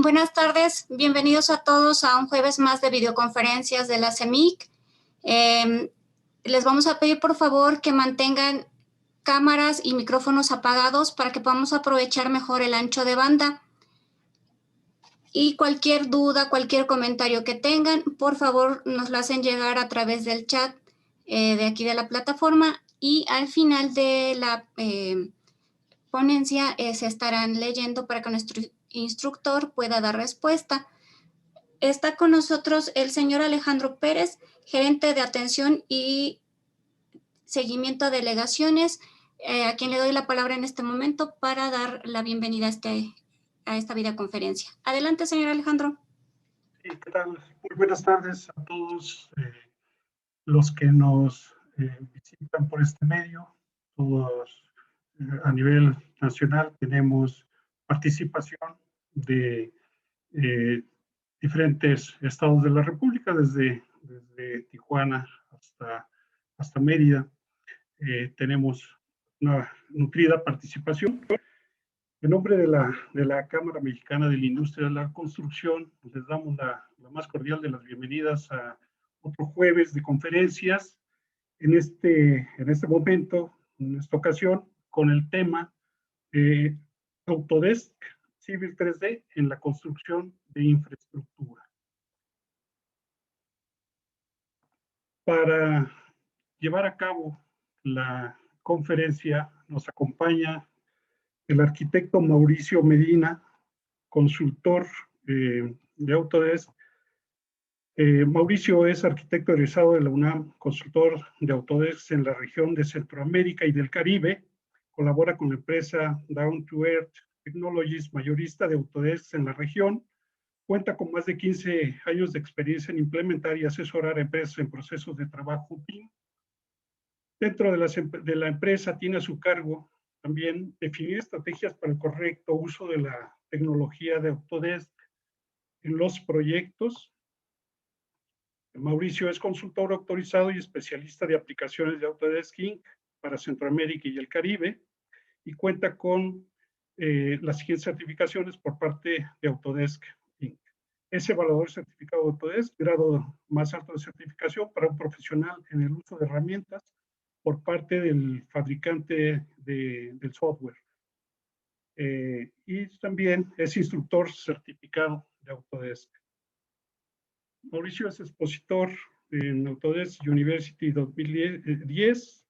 Buenas tardes, bienvenidos a todos a un jueves más de videoconferencias de la CEMIC. Les vamos a pedir por favor que mantengan cámaras y micrófonos apagados para que podamos aprovechar mejor el ancho de banda. Y cualquier duda, cualquier comentario que tengan, por favor nos lo hacen llegar a través del chat de aquí de la plataforma, y al final de la ponencia se estarán leyendo para que nuestro instructor pueda dar respuesta. Está con nosotros el señor Alejandro Pérez, gerente de atención y seguimiento a delegaciones, a quien le doy la palabra en este momento para dar la bienvenida a esta videoconferencia. Adelante, señor Alejandro. Sí, ¿qué tal? Muy buenas tardes a todos los que nos visitan por este medio. Todos a nivel nacional tenemos participación de diferentes estados de la República, desde Tijuana hasta Mérida. Tenemos una nutrida participación. En nombre de la Cámara Mexicana de la Industria de la Construcción, les damos la más cordial de las bienvenidas a otro jueves de conferencias, en este momento, en esta ocasión, con el tema Autodesk Civil 3D en la construcción de infraestructura. Para llevar a cabo la conferencia nos acompaña el arquitecto Mauricio Medina, consultor de Autodesk. Mauricio es arquitecto egresado de la UNAM, consultor de Autodesk en la región de Centroamérica y del Caribe. Colabora con la empresa Down to Earth Technologies, mayorista de Autodesk en la región. Cuenta con más de 15 años de experiencia en implementar y asesorar a empresas en procesos de trabajo BIM. Dentro de la empresa tiene a su cargo también definir estrategias para el correcto uso de la tecnología de Autodesk en los proyectos. Mauricio es consultor autorizado y especialista de aplicaciones de Autodesk Inc. para Centroamérica y el Caribe, y cuenta con las siguientes certificaciones por parte de Autodesk Inc. Es evaluador certificado de Autodesk, grado más alto de certificación para un profesional en el uso de herramientas por parte del fabricante del software. Y también es instructor certificado de Autodesk. Mauricio es expositor en Autodesk University 2010.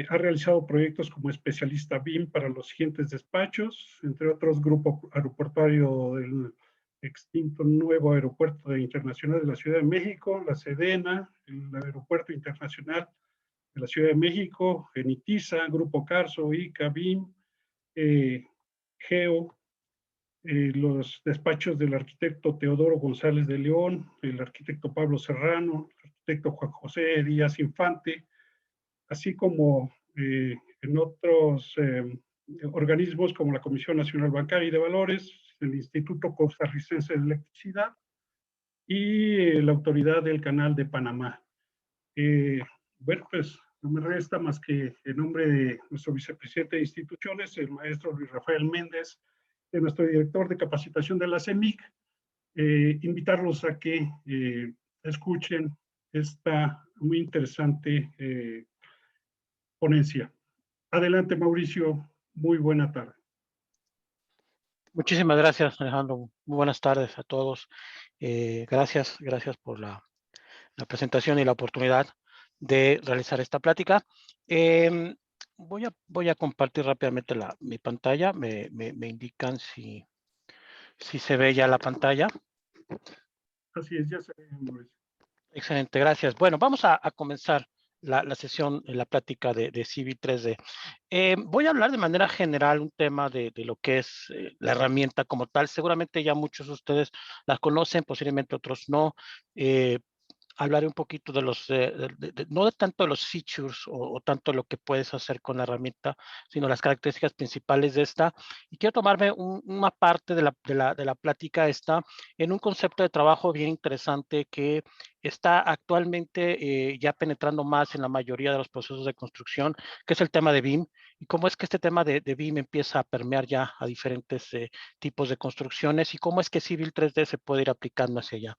Ha realizado proyectos como especialista BIM para los siguientes despachos, entre otros Grupo Aeroportuario del extinto nuevo Aeropuerto Internacional de la Ciudad de México, la Sedena, el Aeropuerto Internacional de la Ciudad de México, Genitiza, Grupo Carso, ICA, BIM, GEO, los despachos del arquitecto Teodoro González de León, el arquitecto Pablo Serrano, el arquitecto Juan José Díaz Infante, así como en otros organismos como la Comisión Nacional Bancaria y de Valores, el Instituto Costarricense de Electricidad y la Autoridad del Canal de Panamá. Bueno, pues no me resta más que en nombre de nuestro vicepresidente de instituciones, el maestro Luis Rafael Méndez, de nuestro director de capacitación de la CEMIC, invitarlos a que escuchen esta muy interesante ponencia. Adelante, Mauricio, muy buena tarde. Muchísimas gracias, Alejandro. Muy buenas tardes a todos. Gracias por la presentación y la oportunidad de realizar esta plática. Voy a compartir rápidamente mi pantalla. Me indican si se ve ya la pantalla. Así es, ya se ve, Mauricio. Excelente, gracias. Bueno, vamos a comenzar la sesión, la plática de Civil 3D. Voy a hablar de manera general un tema de lo que es la herramienta como tal. Seguramente ya muchos de ustedes la conocen, posiblemente otros no. Hablaré un poquito de los, no de tanto de los features o tanto lo que puedes hacer con la herramienta, sino las características principales de esta. Y quiero tomarme una parte de la plática esta en un concepto de trabajo bien interesante que está actualmente ya penetrando más en la mayoría de los procesos de construcción, que es el tema de BIM, y cómo es que este tema de BIM empieza a permear ya a diferentes tipos de construcciones y cómo es que Civil 3D se puede ir aplicando hacia allá.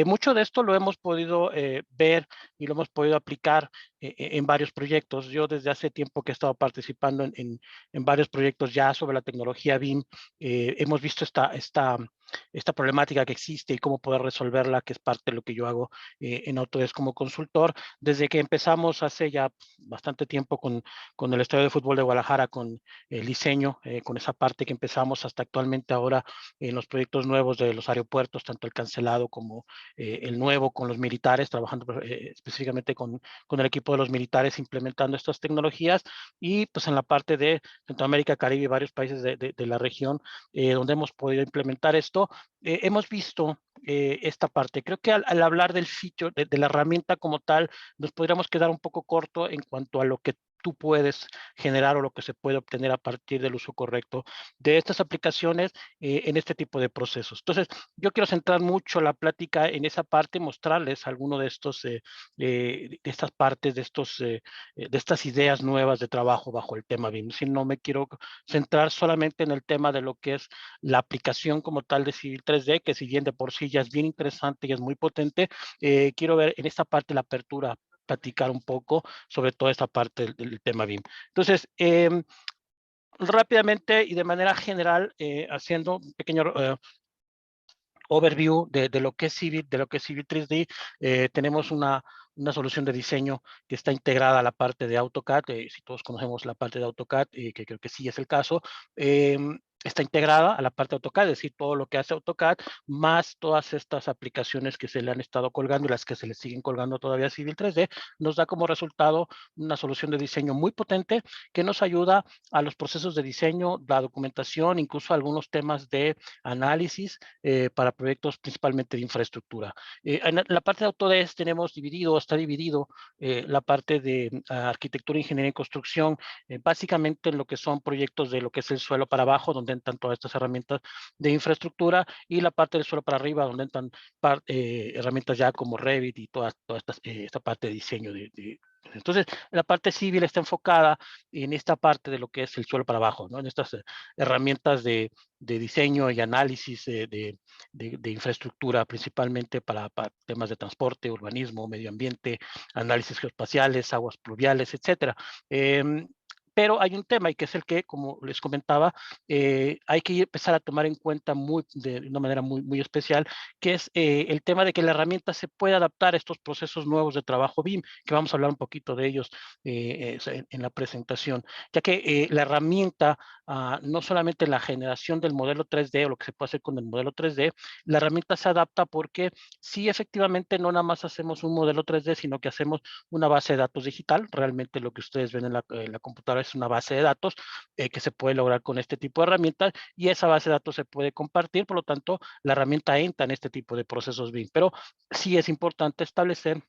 Mucho de esto lo hemos podido ver y lo hemos podido aplicar en varios proyectos. Yo desde hace tiempo que he estado participando en varios proyectos ya sobre la tecnología BIM, hemos visto esta problemática que existe y cómo poder resolverla, que es parte de lo que yo hago en Autodesk como consultor. Desde que empezamos hace ya bastante tiempo con el Estadio de Fútbol de Guadalajara, con el diseño, con esa parte que empezamos hasta actualmente ahora en los proyectos nuevos de los aeropuertos, tanto el cancelado como el nuevo con los militares, trabajando específicamente con el equipo de los militares implementando estas tecnologías, y pues en la parte de Centroamérica, Caribe y varios países de la región donde hemos podido implementar esto, hemos visto esta parte. Creo que al hablar del feature, de la herramienta como tal, nos podríamos quedar un poco corto en cuanto a lo que tú puedes generar o lo que se puede obtener a partir del uso correcto de estas aplicaciones en este tipo de procesos. Entonces, yo quiero centrar mucho la plática en esa parte, mostrarles alguno de estos, de estas partes, de estas ideas nuevas de trabajo bajo el tema BIM. Si no me quiero centrar solamente en el tema de lo que es la aplicación como tal de Civil 3D, que si bien de por sí ya es bien interesante y es muy potente, quiero ver en esta parte la apertura, platicar un poco sobre toda esta parte del tema BIM. Entonces, rápidamente y de manera general, haciendo un pequeño overview de lo que es Civil, 3D, tenemos una solución de diseño que está integrada a la parte de AutoCAD, si todos conocemos la parte de AutoCAD, que creo que sí es el caso, está integrada a la parte de AutoCAD, es decir, todo lo que hace AutoCAD, más todas estas aplicaciones que se le han estado colgando y las que se le siguen colgando todavía a Civil 3D, nos da como resultado una solución de diseño muy potente que nos ayuda a los procesos de diseño, la documentación, incluso algunos temas de análisis para proyectos principalmente de infraestructura. En la parte de Autodesk está dividido la parte de arquitectura, ingeniería y construcción, básicamente en lo que son proyectos de lo que es el suelo para abajo, donde entran todas estas herramientas de infraestructura, y la parte del suelo para arriba, donde entran herramientas ya como Revit y toda esta parte de diseño entonces, la parte civil está enfocada en esta parte de lo que es el suelo para abajo, ¿no? En estas herramientas de diseño y análisis de infraestructura, principalmente para temas de transporte, urbanismo, medio ambiente, análisis geoespaciales, aguas pluviales, etcétera. Pero hay un tema, y que es el que, como les comentaba, hay que empezar a tomar en cuenta de una manera muy especial, que es el tema de que la herramienta se puede adaptar a estos procesos nuevos de trabajo BIM, que vamos a hablar un poquito de ellos en la presentación, ya que la herramienta, no solamente la generación del modelo 3D o lo que se puede hacer con el modelo 3D, la herramienta se adapta porque sí, efectivamente, no nada más hacemos un modelo 3D, sino que hacemos una base de datos digital. Realmente lo que ustedes ven en la computadora es una base de datos que se puede lograr con este tipo de herramientas, y esa base de datos se puede compartir, por lo tanto, la herramienta entra en este tipo de procesos BIM. Pero sí es importante establecer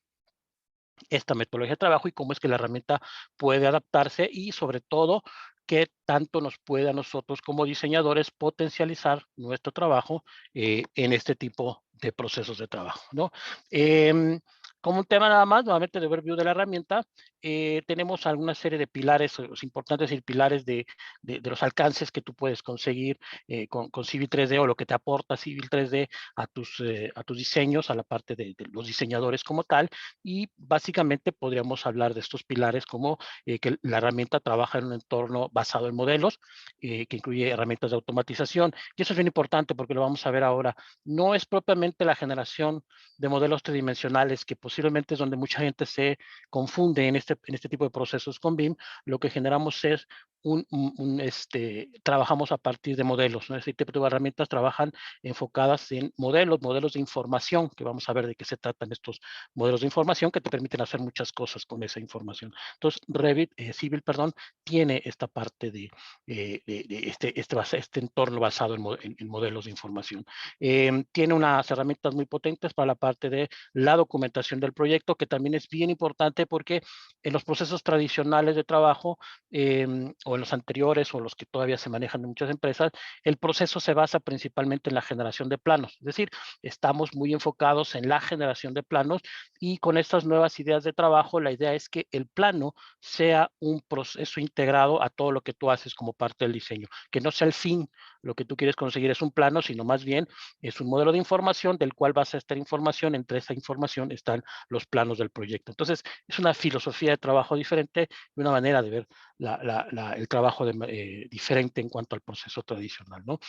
esta metodología de trabajo y cómo es que la herramienta puede adaptarse, y sobre todo qué tanto nos puede a nosotros como diseñadores potencializar nuestro trabajo en este tipo de procesos de trabajo, ¿no? Como un tema nada más, nuevamente de overview de la herramienta, tenemos alguna serie de pilares importantes, y pilares de los alcances que tú puedes conseguir con Civil 3D, o lo que te aporta Civil 3D a tus diseños, a la parte de los diseñadores como tal. Y básicamente podríamos hablar de estos pilares como que la herramienta trabaja en un entorno basado en modelos, que incluye herramientas de automatización, y eso es bien importante porque lo vamos a ver ahora. No es propiamente la generación de modelos tridimensionales, que posiblemente es donde mucha gente se confunde en este tipo de procesos con BIM. Lo que generamos es trabajamos a partir de modelos, ¿no? Este tipo de herramientas trabajan enfocadas en modelos de información, que vamos a ver de qué se tratan estos modelos de información, que te permiten hacer muchas cosas con esa información. Entonces, Revit, Civil, perdón, tiene esta parte de este entorno basado en modelos de información. Tiene unas herramientas muy potentes para la parte de la documentación del proyecto, que también es bien importante porque en los procesos tradicionales de trabajo o en los anteriores o los que todavía se manejan en muchas empresas, el proceso se basa principalmente en la generación de planos. Es decir, estamos muy enfocados en la generación de planos y con estas nuevas ideas de trabajo, la idea es que el plano sea un proceso integrado a todo lo que tú haces como parte del diseño, que no sea el fin, lo que tú quieres conseguir es un plano, sino más bien es un modelo de información del cual vas a estar información, entre esa información están los planos del proyecto. Entonces, es una filosofía de trabajo diferente y una manera de ver el trabajo diferente en cuanto al proceso tradicional, ¿no?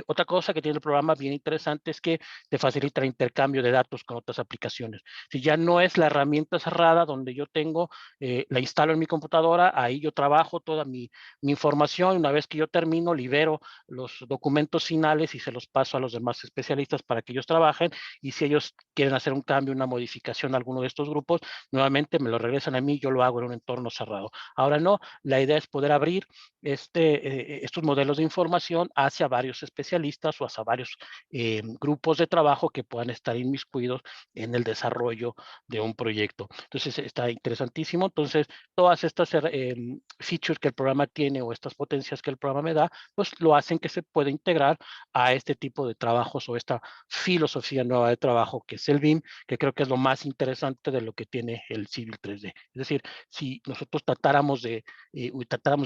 Otra cosa que tiene el programa bien interesante es que te facilita el intercambio de datos con otras aplicaciones. Si ya no es la herramienta cerrada donde yo tengo, la instalo en mi computadora, ahí yo trabajo toda mi información, una vez que yo termino, libero los documentos finales y se los paso a los demás especialistas para que ellos trabajen, y si ellos quieren hacer un cambio, una modificación a alguno de estos grupos, nuevamente me lo regresan a mí, yo lo hago en un entorno cerrado. Ahora no, la idea es poder abrir estos modelos de información hacia varios especialistas o hacia varios grupos de trabajo que puedan estar inmiscuidos en el desarrollo de un proyecto. Entonces está interesantísimo. Entonces todas estas features que el programa tiene o estas potencias que el programa me da, pues lo hacen que se pueda integrar a este tipo de trabajos o esta filosofía nueva de trabajo que es el BIM, que creo que es lo más interesante de lo que tiene el Civil 3D. Es decir, si nosotros tratáramos de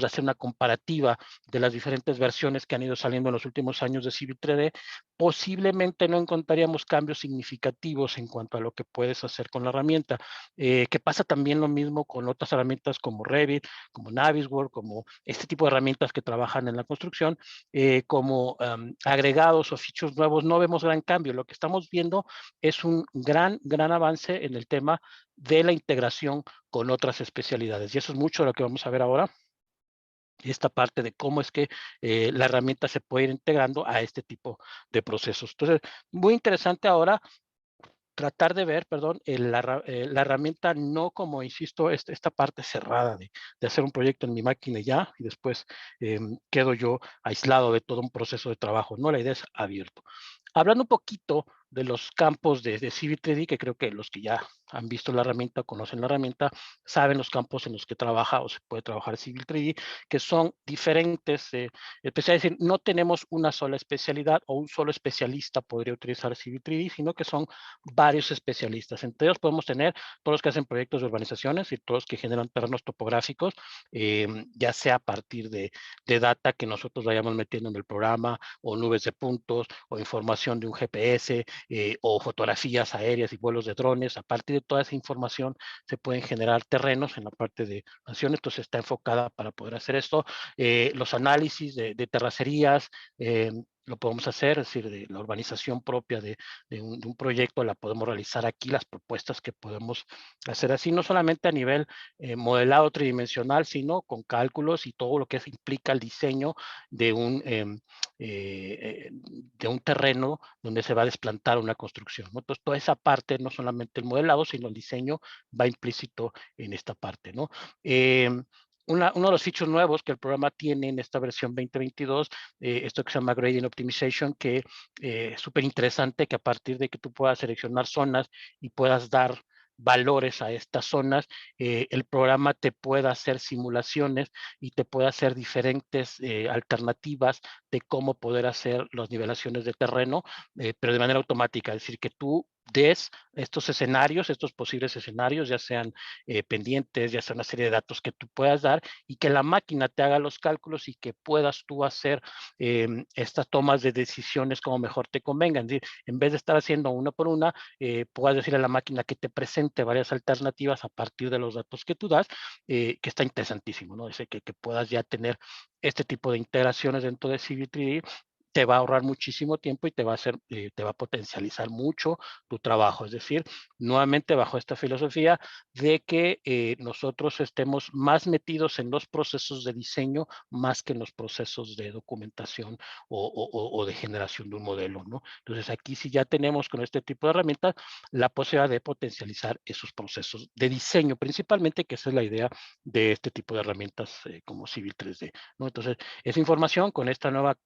hacer una comparativa de las diferentes versiones que han ido saliendo en los últimos años de Civil 3D, posiblemente no encontraríamos cambios significativos en cuanto a lo que puedes hacer con la herramienta, que pasa también lo mismo con otras herramientas como Revit, como Navisworks, como este tipo de herramientas que trabajan en la construcción, como agregados o features nuevos, no vemos gran cambio. Lo que estamos viendo es un gran avance en el tema de la integración con otras especialidades. Y eso es mucho de lo que vamos a ver ahora. Esta parte de cómo es que la herramienta se puede ir integrando a este tipo de procesos. Entonces, muy interesante ahora tratar de ver, perdón, la herramienta no como, insisto, esta parte cerrada de hacer un proyecto en mi máquina ya, y después quedo yo aislado de todo un proceso de trabajo. No, la idea es abierto. Hablando un poquito de los campos de Civil 3D, que creo que los que ya han visto la herramienta, conocen la herramienta, saben los campos en los que trabaja o se puede trabajar Civil 3D, que son diferentes. Es decir, no tenemos una sola especialidad o un solo especialista podría utilizar Civil 3D, sino que son varios especialistas. Entre ellos podemos tener todos los que hacen proyectos de urbanizaciones y todos los que generan terrenos topográficos, ya sea a partir de data que nosotros vayamos metiendo en el programa, o nubes de puntos, o información de un GPS, o fotografías aéreas y vuelos de drones. A partir de toda esa información se pueden generar terrenos en la parte de nación. Entonces está enfocada para poder hacer esto. Los análisis de terracerías, lo podemos hacer, es decir, de la urbanización propia de un proyecto la podemos realizar aquí, las propuestas que podemos hacer así, no solamente a nivel modelado tridimensional, sino con cálculos y todo lo que implica el diseño de un terreno donde se va a desplantar una construcción, ¿no? Entonces, toda esa parte, no solamente el modelado, sino el diseño, va implícito en esta parte, ¿no? Uno de los features nuevos que el programa tiene en esta versión 2022, esto que se llama Gradient Optimization, que es súper interesante, que a partir de que tú puedas seleccionar zonas y puedas dar valores a estas zonas, el programa te puede hacer simulaciones y te puede hacer diferentes alternativas de cómo poder hacer las nivelaciones de terreno, pero de manera automática, es decir, que tú des estos escenarios, estos posibles escenarios, ya sean pendientes, ya sea una serie de datos que tú puedas dar, y que la máquina te haga los cálculos y que puedas tú hacer estas tomas de decisiones como mejor te convengan. Es decir, en vez de estar haciendo una por una, puedas decirle a la máquina que te presente varias alternativas a partir de los datos que tú das, que está interesantísimo, ¿no? Ese que puedas ya tener este tipo de integraciones dentro de Civil 3D, te va a ahorrar muchísimo tiempo y te va a hacer, te va a potencializar mucho tu trabajo. Es decir, nuevamente bajo esta filosofía de que nosotros estemos más metidos en los procesos de diseño más que en los procesos de documentación o de generación de un modelo, ¿no? Entonces aquí sí ya tenemos con este tipo de herramientas la posibilidad de potencializar esos procesos de diseño, principalmente, que esa es la idea de este tipo de herramientas como Civil 3D, ¿no? Entonces, esa información con esta nueva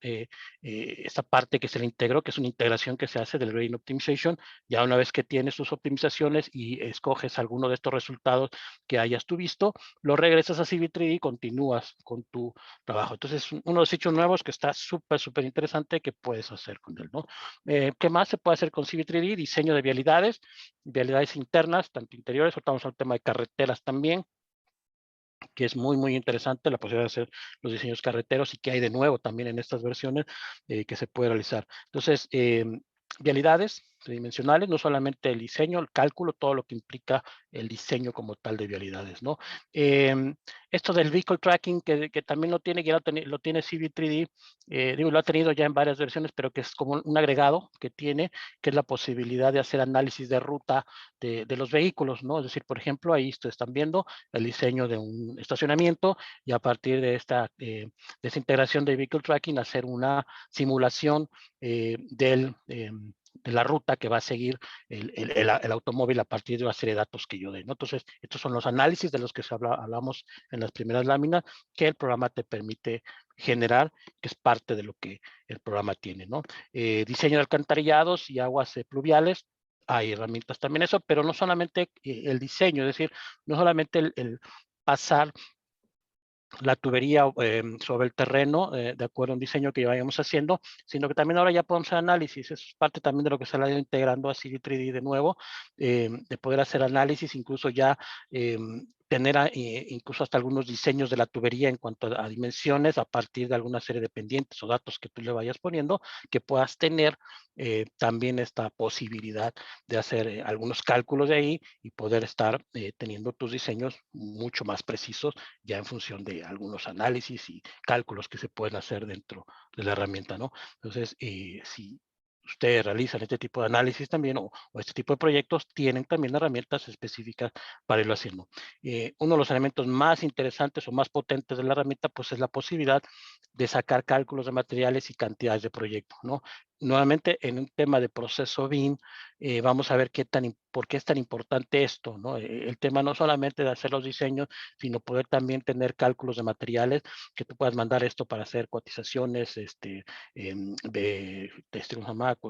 esta parte que se le integró, que es una integración que se hace del Gradient Optimization. Ya una vez que tienes tus optimizaciones y escoges alguno de estos resultados que hayas tú visto, lo regresas a CV3D y continúas con tu trabajo. Entonces, uno de los hechos nuevos que está súper interesante que puedes hacer con él, ¿no? ¿Qué más se puede hacer con CV3D? Diseño de vialidades internas, tanto interiores, ahorita vamos al tema de carreteras también, que es muy interesante la posibilidad de hacer los diseños carreteros y que hay de nuevo también en estas versiones que se puede realizar. Entonces, vialidades tridimensionales, no solamente el diseño, el cálculo, todo lo que implica el diseño como tal de vialidades, ¿no? Esto del vehicle tracking, que también lo tiene, ya lo tiene CV3D, digo, lo ha tenido ya en varias versiones, pero que es como un agregado que tiene, que es la posibilidad de hacer análisis de ruta de los vehículos, ¿no? Es decir, por ejemplo, ahí ustedes están viendo el diseño de un estacionamiento y a partir de esta integración de vehicle tracking, hacer una simulación de la ruta que va a seguir el automóvil a partir de una serie de datos que yo dé, ¿no? Entonces, estos son los análisis de los que hablamos en las primeras láminas que el programa te permite generar, que es parte de lo que el programa tiene, ¿no? Diseño de alcantarillados y aguas pluviales. Hay herramientas también eso, pero no solamente el diseño, es decir, no solamente el pasar la tubería sobre el terreno, de acuerdo a un diseño que vayamos haciendo, sino que también ahora ya podemos hacer análisis. Eso es parte también de lo que se ha ido integrando a CV3D de nuevo, de poder hacer análisis, incluso ya tener incluso hasta algunos diseños de la tubería en cuanto a dimensiones a partir de alguna serie de pendientes o datos que tú le vayas poniendo, que puedas tener también esta posibilidad de hacer algunos cálculos de ahí y poder estar teniendo tus diseños mucho más precisos ya en función de algunos análisis y cálculos que se pueden hacer dentro de la herramienta, ¿no? Entonces, si ustedes realizan este tipo de análisis también o este tipo de proyectos, tienen también herramientas específicas para irlo haciendo. Uno de los elementos más interesantes o más potentes de la herramienta, pues es la posibilidad de sacar cálculos de materiales y cantidades de proyectos, ¿no? Nuevamente, en un tema de proceso BIM, vamos a ver por qué es tan importante esto, ¿no? El tema no solamente de hacer los diseños, sino poder también tener cálculos de materiales, que tú puedas mandar esto para hacer cotizaciones,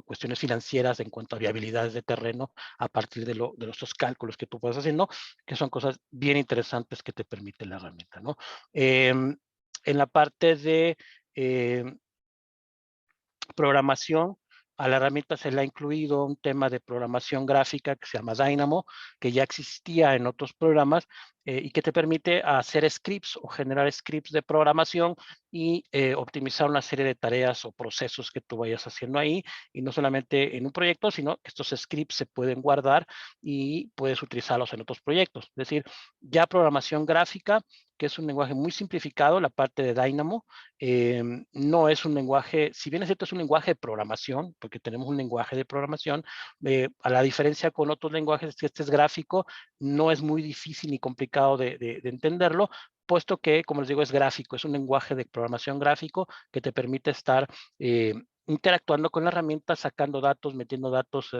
cuestiones financieras en cuanto a viabilidades de terreno a partir de estos cálculos que tú puedas hacer, ¿no? Que son cosas bien interesantes que te permite la herramienta, ¿no? En la parte de programación, a la herramienta se le ha incluido un tema de programación gráfica que se llama Dynamo, que ya existía en otros programas y que te permite hacer scripts o generar scripts de programación y optimizar una serie de tareas o procesos que tú vayas haciendo ahí, y no solamente en un proyecto, sino que estos scripts se pueden guardar y puedes utilizarlos en otros proyectos. Es decir, ya programación gráfica, que es un lenguaje muy simplificado, la parte de Dynamo, no es un lenguaje, si bien es cierto, es un lenguaje de programación, porque tenemos un lenguaje de programación, a la diferencia con otros lenguajes, que este es gráfico, no es muy difícil ni complicado de entenderlo, puesto que, como les digo, es gráfico, es un lenguaje de programación gráfico que te permite estar interactuando con la herramienta, sacando datos, metiendo datos,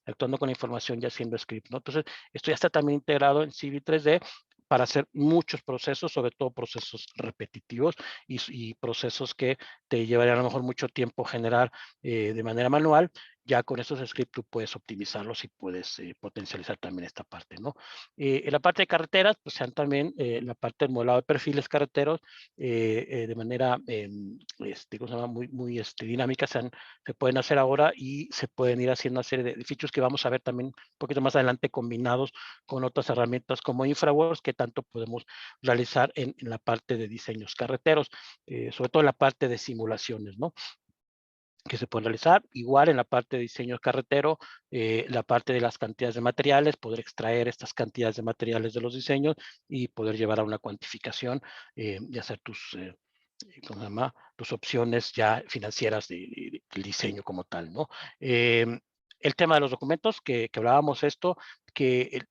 actuando con la información y haciendo script, ¿no? Entonces, esto ya está también integrado en CV3D para hacer muchos procesos, sobre todo procesos repetitivos y procesos que te llevarían a lo mejor mucho tiempo generar de manera manual. Ya con esos scripts tú puedes optimizarlos y puedes potencializar también esta parte, ¿no? En la parte de carreteras, pues sean también la parte del modelado de perfiles carreteros de manera, ¿cómo se llama? Muy dinámica, se pueden hacer ahora y se pueden ir haciendo una serie de features que vamos a ver también un poquito más adelante combinados con otras herramientas como InfraWorks que tanto podemos realizar en la parte de diseños carreteros, sobre todo en la parte de simulaciones, ¿no? Que se pueden realizar, igual en la parte de diseño carretero, la parte de las cantidades de materiales, poder extraer estas cantidades de materiales de los diseños y poder llevar a una cuantificación y hacer ¿cómo se llama? Tus opciones ya financieras del diseño como tal, ¿no? El tema de los documentos, que hablábamos esto, que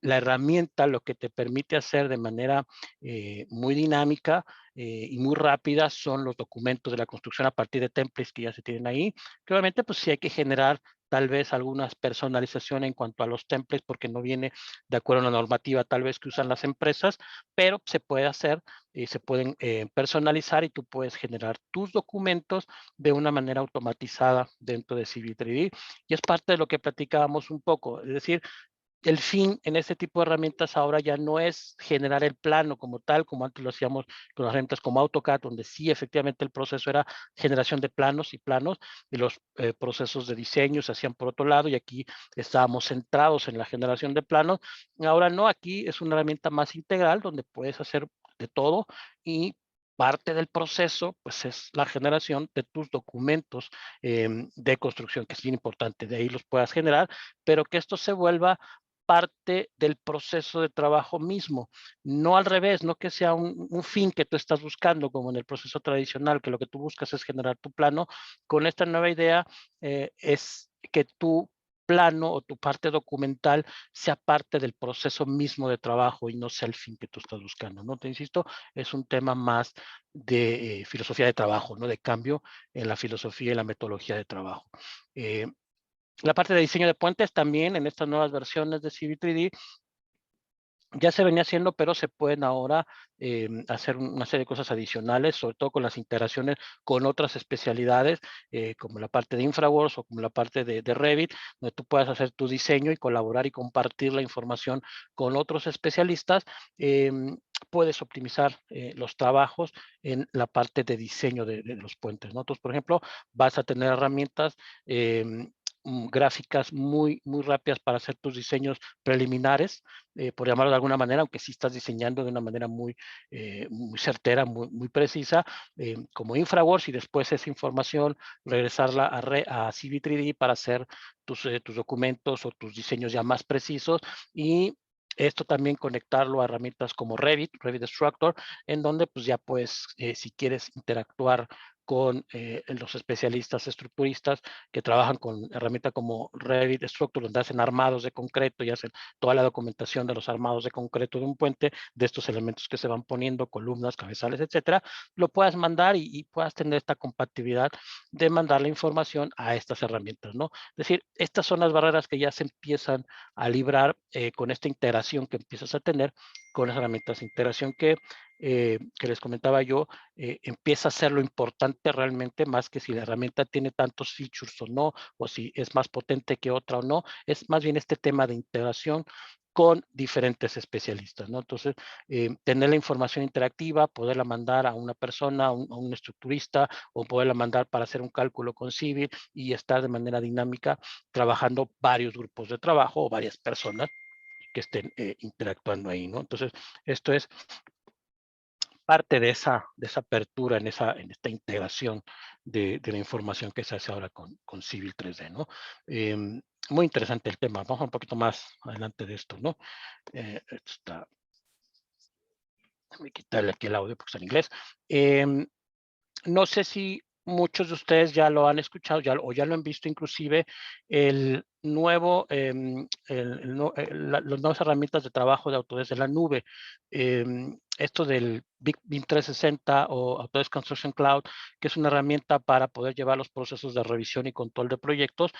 la herramienta lo que te permite hacer de manera muy dinámica y muy rápida son los documentos de la construcción a partir de templates que ya se tienen ahí, que obviamente pues sí hay que generar tal vez algunas personalizaciones en cuanto a los templates, porque no viene de acuerdo a la normativa tal vez que usan las empresas, pero se puede hacer y se pueden personalizar y tú puedes generar tus documentos de una manera automatizada dentro de Civil 3D. Y es parte de lo que platicábamos un poco, es decir, el fin en este tipo de herramientas ahora ya no es generar el plano como tal, como antes lo hacíamos con las herramientas como AutoCAD, donde sí efectivamente el proceso era generación de planos y los procesos de diseño se hacían por otro lado y aquí estábamos centrados en la generación de planos. Ahora no, aquí es una herramienta más integral donde puedes hacer de todo y parte del proceso pues es la generación de tus documentos de construcción, que es bien importante, de ahí los puedas generar, pero que esto se vuelva parte del proceso de trabajo mismo, no al revés, no que sea un fin que tú estás buscando como en el proceso tradicional, que lo que tú buscas es generar tu plano. Con esta nueva idea es que tu plano o tu parte documental sea parte del proceso mismo de trabajo y no sea el fin que tú estás buscando, ¿no? Te insisto, es un tema más de filosofía de trabajo, ¿no? De cambio en la filosofía y la metodología de trabajo. La parte de diseño de puentes también en estas nuevas versiones de Civil 3D ya se venía haciendo, pero se pueden ahora hacer una serie de cosas adicionales, sobre todo con las integraciones con otras especialidades, como la parte de InfraWorks o como la parte de Revit, donde tú puedas hacer tu diseño y colaborar y compartir la información con otros especialistas. Puedes optimizar los trabajos en la parte de diseño de los puentes, ¿no? Entonces, por ejemplo, vas a tener herramientas gráficas muy rápidas para hacer tus diseños preliminares, por llamarlo de alguna manera, aunque sí estás diseñando de una manera muy certera, muy precisa, como InfraWorks, y después esa información regresarla a CV3D para hacer tus documentos o tus diseños ya más precisos, y esto también conectarlo a herramientas como Revit Structure, en donde pues ya puedes, si quieres interactuar con los especialistas estructuristas que trabajan con herramientas como Revit Structure, donde hacen armados de concreto y hacen toda la documentación de los armados de concreto de un puente, de estos elementos que se van poniendo, columnas, cabezales, etcétera, lo puedas mandar y puedas tener esta compatibilidad de mandar la información a estas herramientas, ¿no? Es decir, estas son las barreras que ya se empiezan a librar con esta integración que empiezas a tener con las herramientas de integración que les comentaba yo, empieza a ser lo importante realmente, más que si la herramienta tiene tantos features o no, o si es más potente que otra o no, es más bien este tema de integración con diferentes especialistas, ¿no? Entonces, tener la información interactiva, poderla mandar a una persona, a un estructurista, o poderla mandar para hacer un cálculo con Civil y estar de manera dinámica trabajando varios grupos de trabajo o varias personas que estén interactuando ahí, ¿no? Entonces, esto es parte de esa apertura en esta integración de la información que se hace ahora con Civil 3D, ¿no? Muy interesante el tema. Vamos un poquito más adelante de esto, ¿no? Voy a quitarle aquí el audio porque está en inglés. No sé si muchos de ustedes ya lo han escuchado o ya lo han visto, inclusive el nuevo, las nuevas herramientas de trabajo de Autodesk de la nube. Esto del BIM 360 o Autodesk Construction Cloud, que es una herramienta para poder llevar los procesos de revisión y control de proyectos.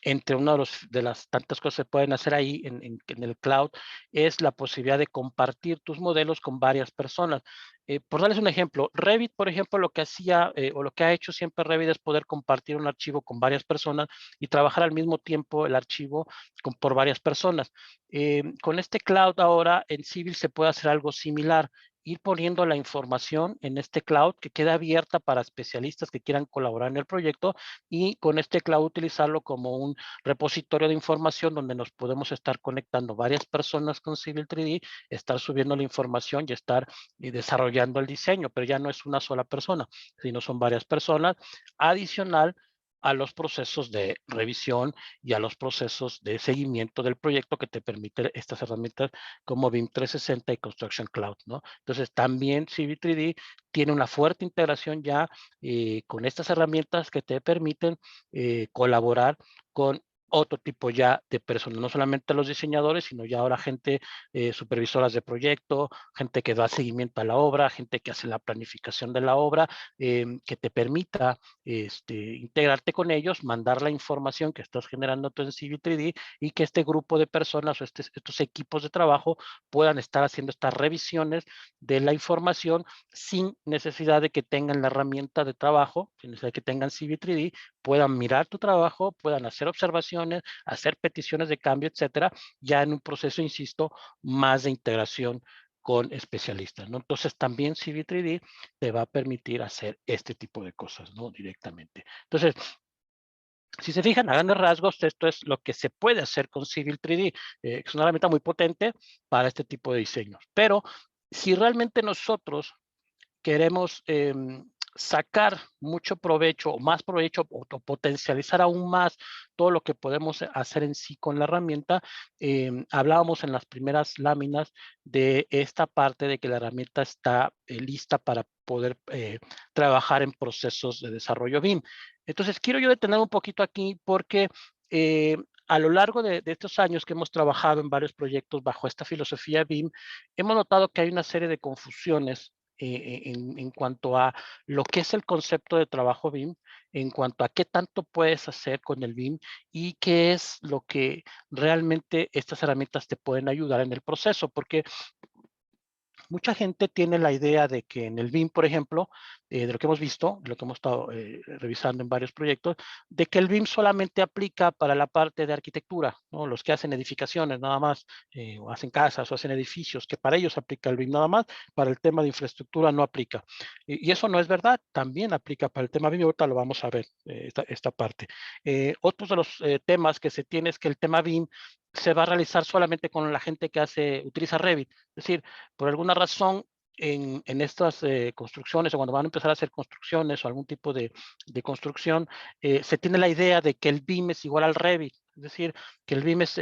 Entre una de las tantas cosas que se pueden hacer ahí en el cloud es la posibilidad de compartir tus modelos con varias personas. Por darles un ejemplo, Revit, por ejemplo, lo que hacía o lo que ha hecho siempre Revit es poder compartir un archivo con varias personas y trabajar al mismo tiempo el archivo por varias personas. Con este cloud ahora en Civil se puede hacer algo similar, ir poniendo la información en este cloud que queda abierta para especialistas que quieran colaborar en el proyecto y con este cloud utilizarlo como un repositorio de información donde nos podemos estar conectando varias personas con Civil 3D, estar subiendo la información y estar desarrollando el diseño, pero ya no es una sola persona, sino son varias personas, adicional a los procesos de revisión y a los procesos de seguimiento del proyecto que te permiten estas herramientas como BIM 360 y Construction Cloud, ¿no? Entonces, también Civil 3D tiene una fuerte integración ya con estas herramientas que te permiten colaborar con otro tipo ya de personas, no solamente los diseñadores, sino ya ahora gente, supervisoras de proyecto, gente que da seguimiento a la obra, gente que hace la planificación de la obra, que te permita integrarte con ellos, mandar la información que estás generando tú en Civil 3D y que este grupo de personas o estos equipos de trabajo puedan estar haciendo estas revisiones de la información sin necesidad de que tengan la herramienta de trabajo, sin necesidad de que tengan Civil 3D, puedan mirar tu trabajo, puedan hacer observaciones, hacer peticiones de cambio, etcétera, ya en un proceso, insisto, más de integración con especialistas, ¿no? Entonces también Civil 3D te va a permitir hacer este tipo de cosas, ¿no? Directamente. Entonces, si se fijan, a grandes rasgos, esto es lo que se puede hacer con Civil 3D. Es una herramienta muy potente para este tipo de diseños. Pero si realmente nosotros queremos sacar mucho provecho o más provecho o potencializar aún más todo lo que podemos hacer en sí con la herramienta, hablábamos en las primeras láminas de esta parte de que la herramienta está lista para poder trabajar en procesos de desarrollo BIM. Entonces, quiero yo detener un poquito aquí porque a lo largo de estos años que hemos trabajado en varios proyectos bajo esta filosofía BIM, hemos notado que hay una serie de confusiones en cuanto a lo que es el concepto de trabajo BIM, en cuanto a qué tanto puedes hacer con el BIM y qué es lo que realmente estas herramientas te pueden ayudar en el proceso, porque mucha gente tiene la idea de que en el BIM, por ejemplo, de lo que hemos visto, de lo que hemos estado revisando en varios proyectos, de que el BIM solamente aplica para la parte de arquitectura, ¿no? Los que hacen edificaciones nada más, o hacen casas o hacen edificios, que para ellos aplica el BIM nada más, para el tema de infraestructura no aplica. Y eso no es verdad, también aplica para el tema BIM, y ahorita lo vamos a ver, esta parte. Otros de los temas que se tiene es que el tema BIM se va a realizar solamente con la gente que utiliza Revit. Es decir, por alguna razón, en estas construcciones o cuando van a empezar a hacer construcciones o algún tipo de construcción, se tiene la idea de que el BIM es igual al Revit. Es decir, que el BIM es,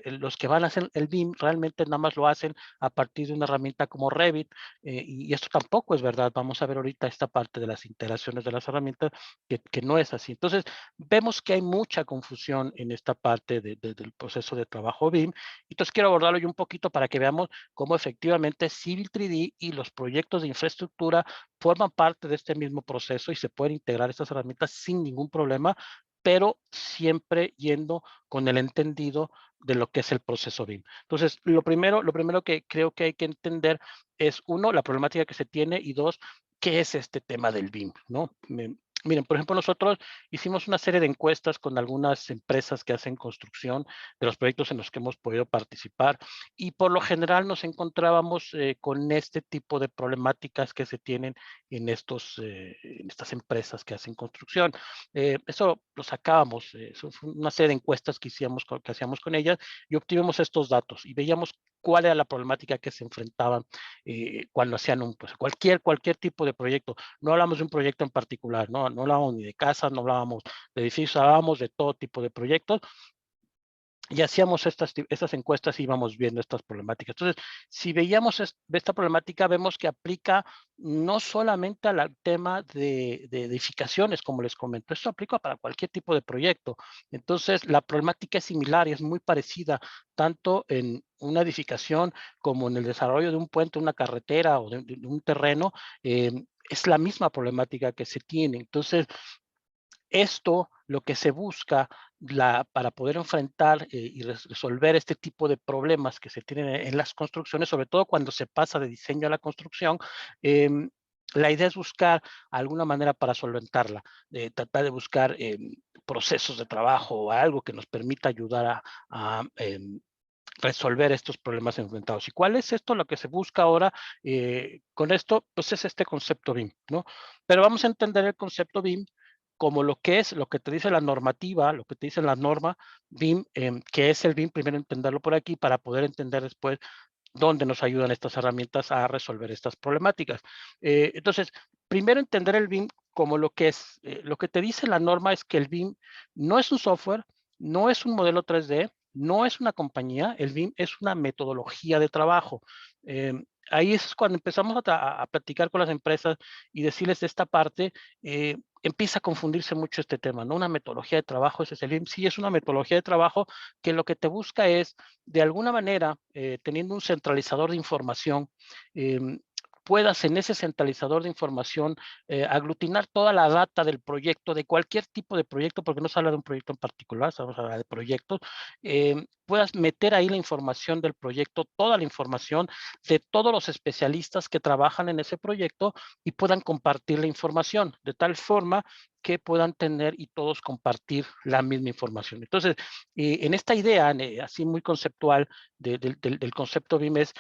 los que van a hacer el BIM realmente nada más lo hacen a partir de una herramienta como Revit, y esto tampoco es verdad. Vamos a ver ahorita esta parte de las integraciones de las herramientas que no es así. Entonces, vemos que hay mucha confusión en esta parte del proceso de trabajo BIM. Entonces, quiero abordarlo yo un poquito para que veamos cómo efectivamente Civil 3D y los proyectos de infraestructura forman parte de este mismo proceso y se pueden integrar estas herramientas sin ningún problema, pero siempre yendo con el entendido de lo que es el proceso BIM. Entonces, lo primero que creo que hay que entender es, uno, la problemática que se tiene y dos, qué es este tema del BIM, ¿no? Miren, por ejemplo, nosotros hicimos una serie de encuestas con algunas empresas que hacen construcción de los proyectos en los que hemos podido participar y por lo general nos encontrábamos con este tipo de problemáticas que se tienen en estas empresas que hacen construcción. Eso lo sacábamos, eso fue una serie de encuestas que hacíamos con ellas y obtuvimos estos datos y veíamos cuál era la problemática que se enfrentaban cuando hacían cualquier tipo de proyecto. No hablamos de un proyecto en particular, no hablábamos ni de casas, no hablábamos de edificios, hablábamos de todo tipo de proyectos y hacíamos estas encuestas y íbamos viendo estas problemáticas. Entonces, si veíamos esta problemática, vemos que aplica no solamente al tema de edificaciones, como les comento, esto aplica para cualquier tipo de proyecto. Entonces, la problemática es similar y es muy parecida, tanto en una edificación como en el desarrollo de un puente, una carretera o de un terreno, es la misma problemática que se tiene. Entonces, esto, lo que se busca para poder enfrentar y resolver este tipo de problemas que se tienen en las construcciones, sobre todo cuando se pasa de diseño a la construcción, la idea es buscar alguna manera para solventarla, tratar de buscar procesos de trabajo o algo que nos permita ayudar a resolver estos problemas enfrentados. ¿Y cuál es esto? Lo que se busca ahora con esto, pues es este concepto BIM, ¿no? Pero vamos a entender el concepto BIM como lo que es, lo que te dice la normativa, lo que te dice la norma BIM, que es el BIM, primero entenderlo por aquí para poder entender después dónde nos ayudan estas herramientas a resolver estas problemáticas. Entonces, primero entender el BIM como lo que es. Lo que te dice la norma es que el BIM no es un software, no es un modelo 3D, no es una compañía, el BIM es una metodología de trabajo. Ahí es cuando empezamos a platicar con las empresas y decirles de esta parte, empieza a confundirse mucho este tema, ¿no? Una metodología de trabajo, ese es el BIM. Sí, es una metodología de trabajo que lo que te busca es, de alguna manera, teniendo un centralizador de información, puedas en ese centralizador de información aglutinar toda la data del proyecto, de cualquier tipo de proyecto, porque no se habla de un proyecto en particular, se habla de proyectos, puedas meter ahí la información del proyecto, toda la información de todos los especialistas que trabajan en ese proyecto y puedan compartir la información de tal forma que puedan tener y todos compartir la misma información. Entonces, en esta idea, así muy conceptual del concepto BIM es,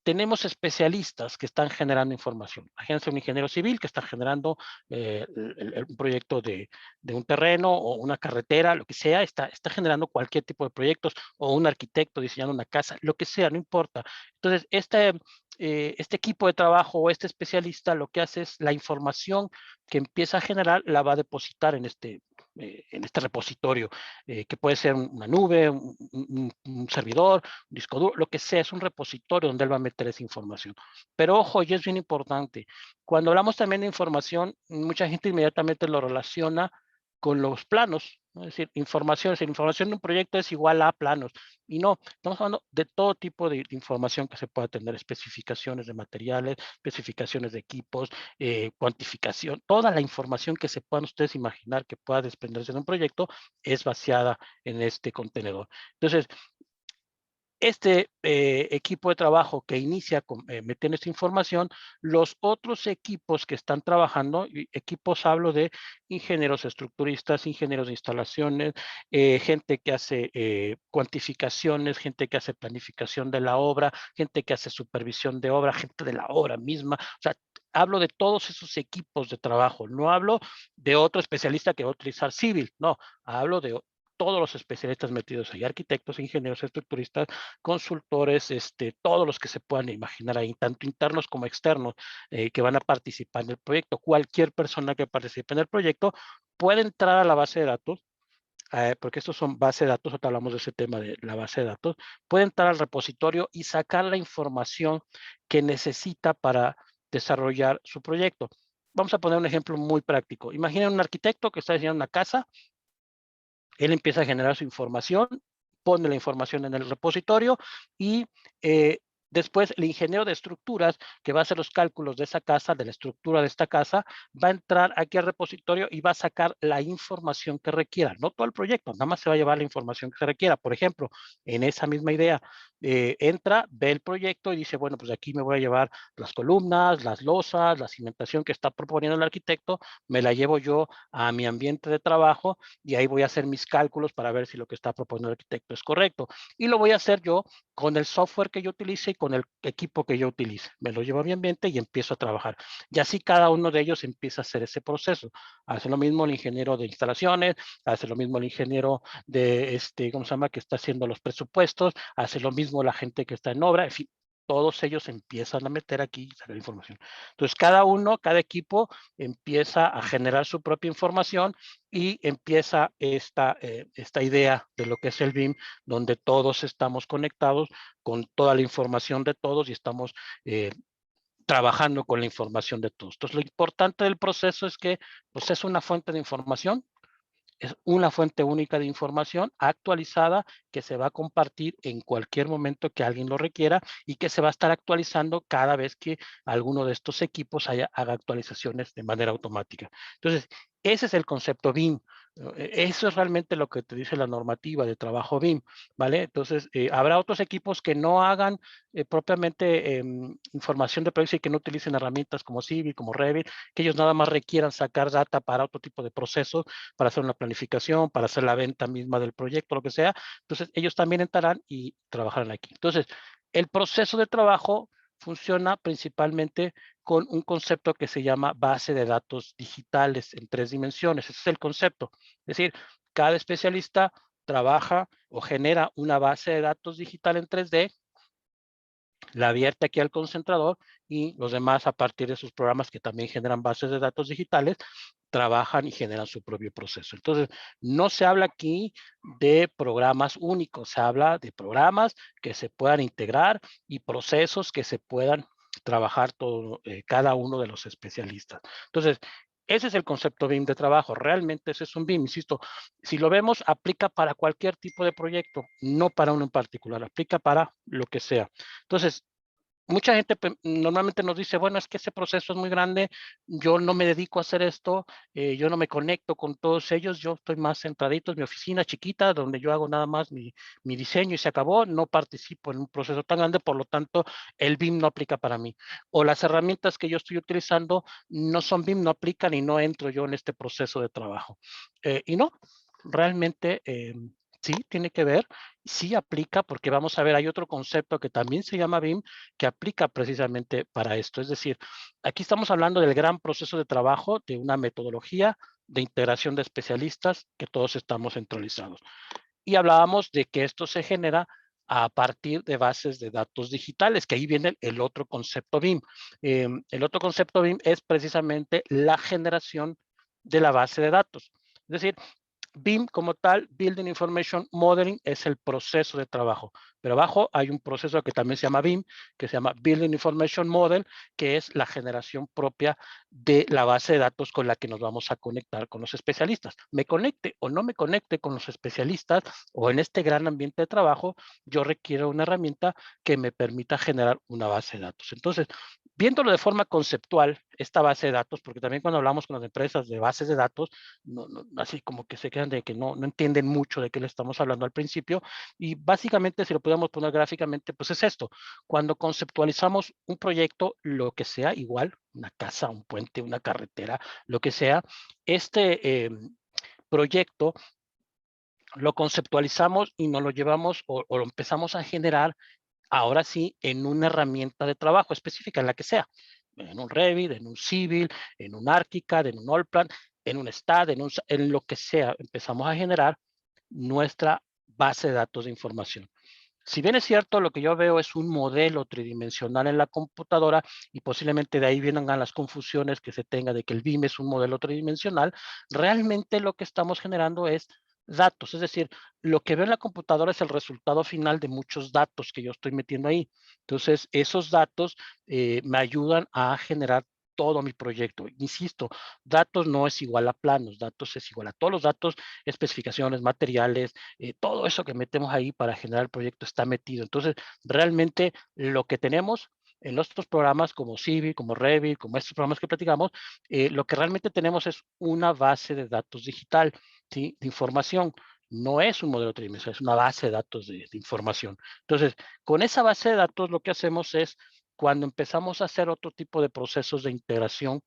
tenemos especialistas que están generando información. Imagínense un ingeniero civil que está generando un proyecto de un terreno o una carretera, lo que sea, está generando cualquier tipo de proyectos, o un arquitecto diseñando una casa, lo que sea, no importa. Entonces, este equipo de trabajo o este especialista lo que hace es la información que empieza a generar, la va a depositar en este repositorio, que puede ser una nube, un servidor, un disco duro, lo que sea, es un repositorio donde él va a meter esa información. Pero ojo, y es bien importante, cuando hablamos también de información, mucha gente inmediatamente lo relaciona con los planos, ¿no? Es decir, información de un proyecto es igual a planos. Y no, estamos hablando de todo tipo de información que se pueda tener, especificaciones de materiales, especificaciones de equipos, cuantificación, toda la información que se puedan ustedes imaginar que pueda desprenderse de un proyecto es vaciada en este contenedor. Entonces, este equipo de trabajo que inicia metiendo esta información, los otros equipos que están trabajando, equipos hablo de ingenieros estructuristas, ingenieros de instalaciones, gente que hace cuantificaciones, gente que hace planificación de la obra, gente que hace supervisión de obra, gente de la obra misma, o sea, hablo de todos esos equipos de trabajo, no hablo de otro especialista que va a utilizar civil, no, hablo de todos los especialistas metidos ahí, arquitectos, ingenieros estructuristas, consultores, todos los que se puedan imaginar ahí, tanto internos como externos, que van a participar en el proyecto. Cualquier persona que participe en el proyecto puede entrar a la base de datos, porque estos son bases de datos, ahorita hablamos de ese tema de la base de datos, puede entrar al repositorio y sacar la información que necesita para desarrollar su proyecto. Vamos a poner un ejemplo muy práctico. Imaginen un arquitecto que está diseñando una casa. Él empieza a generar su información, pone la información en el repositorio y después el ingeniero de estructuras que va a hacer los cálculos de esa casa, de la estructura de esta casa, va a entrar aquí al repositorio y va a sacar la información que requiera, no todo el proyecto, nada más se va a llevar la información que se requiera. Por ejemplo, en esa misma idea, entra, ve el proyecto y dice, bueno, pues aquí me voy a llevar las columnas, las losas, la cimentación que está proponiendo el arquitecto, me la llevo yo a mi ambiente de trabajo y ahí voy a hacer mis cálculos para ver si lo que está proponiendo el arquitecto es correcto. Y lo voy a hacer yo con el software que yo utilice y con el equipo que yo utilice. Me lo llevo a mi ambiente y empiezo a trabajar. Y así cada uno de ellos empieza a hacer ese proceso. Hace lo mismo el ingeniero de instalaciones, hace lo mismo el ingeniero de, ¿cómo se llama?, que está haciendo los presupuestos, hace lo mismo la gente que está en obra, en fin, todos ellos empiezan a meter aquí y sacar información. Entonces, cada equipo empieza a generar su propia información y empieza esta idea de lo que es el BIM, donde todos estamos conectados con toda la información de todos y estamos trabajando con la información de todos. Entonces, lo importante del proceso es que pues, es una fuente de información, es una fuente única de información actualizada que se va a compartir en cualquier momento que alguien lo requiera y que se va a estar actualizando cada vez que alguno de estos equipos haga actualizaciones de manera automática. Entonces, ese es el concepto BIM. Eso es realmente lo que te dice la normativa de trabajo BIM, ¿vale? Entonces, habrá otros equipos que no hagan propiamente información de proyectos y que no utilicen herramientas como Civil, como Revit, que ellos nada más requieran sacar data para otro tipo de procesos, para hacer una planificación, para hacer la venta misma del proyecto, lo que sea. Entonces, ellos también entrarán y trabajarán aquí. Entonces, el proceso de trabajo funciona principalmente con un concepto que se llama base de datos digitales en 3 dimensiones. Ese es el concepto. Es decir, cada especialista trabaja o genera una base de datos digital en 3D, la vierte aquí al concentrador y los demás a partir de sus programas que también generan bases de datos digitales, trabajan y generan su propio proceso. Entonces, no se habla aquí de programas únicos, se habla de programas que se puedan integrar y procesos que se puedan trabajar cada uno de los especialistas. Entonces, Ese es el concepto BIM de trabajo. Realmente ese es un BIM, insisto. Si lo vemos, aplica para cualquier tipo de proyecto, no para uno en particular, aplica para lo que sea. Entonces, mucha gente normalmente nos dice, bueno, es que ese proceso es muy grande, yo no me dedico a hacer esto, yo no me conecto con todos ellos, yo estoy más centradito en mi oficina chiquita, donde yo hago nada más mi diseño y se acabó, no participo en un proceso tan grande, por lo tanto, el BIM no aplica para mí. O las herramientas que yo estoy utilizando no son BIM, no aplican y no entro yo en este proceso de trabajo. Y no, realmente sí, tiene que ver, sí aplica, porque vamos a ver, hay otro concepto que también se llama BIM, que aplica precisamente para esto. Es decir, aquí estamos hablando del gran proceso de trabajo, de una metodología de integración de especialistas que todos estamos centralizados. Y hablábamos de que esto se genera a partir de bases de datos digitales, que ahí viene el otro concepto BIM. El otro concepto BIM es precisamente la generación de la base de datos. Es decir, BIM como tal, Building Information Modeling, es el proceso de trabajo. Pero abajo hay un proceso que también se llama BIM, que se llama Building Information Model, que es la generación propia de la base de datos con la que nos vamos a conectar con los especialistas. Me conecte o no me conecte con los especialistas o en este gran ambiente de trabajo, yo requiero una herramienta que me permita generar una base de datos. Entonces, viéndolo de forma conceptual, esta base de datos, porque también cuando hablamos con las empresas de bases de datos, así como que se quedan de que no entienden mucho de qué le estamos hablando al principio. Y básicamente, si lo podemos poner gráficamente, pues es esto. Cuando conceptualizamos un proyecto, lo que sea, igual, una casa, un puente, una carretera, lo que sea, este proyecto lo conceptualizamos y nos lo llevamos o lo empezamos a generar ahora sí en una herramienta de trabajo específica, en la que sea, en un Revit, en un Civil, en un ArchiCAD, en un Allplan, en un STAAD, en lo que sea, empezamos a generar nuestra base de datos de información. Si bien es cierto, lo que yo veo es un modelo tridimensional en la computadora y posiblemente de ahí vienen las confusiones que se tenga de que el BIM es un modelo tridimensional, realmente lo que estamos generando es datos, es decir, lo que veo en la computadora es el resultado final de muchos datos que yo estoy metiendo ahí. Entonces, esos datos me ayudan a generar todo mi proyecto. Insisto, datos no es igual a planos, datos es igual a todos los datos, especificaciones, materiales, todo eso que metemos ahí para generar el proyecto está metido. Entonces, realmente lo que tenemos en nuestros programas como Civil, como Revit, como estos programas que platicamos, lo que realmente tenemos es una base de datos digital, ¿sí? De información. No es un modelo tridimensional, es una base de datos de información. Entonces, con esa base de datos lo que hacemos es, cuando empezamos a hacer otro tipo de procesos de integración,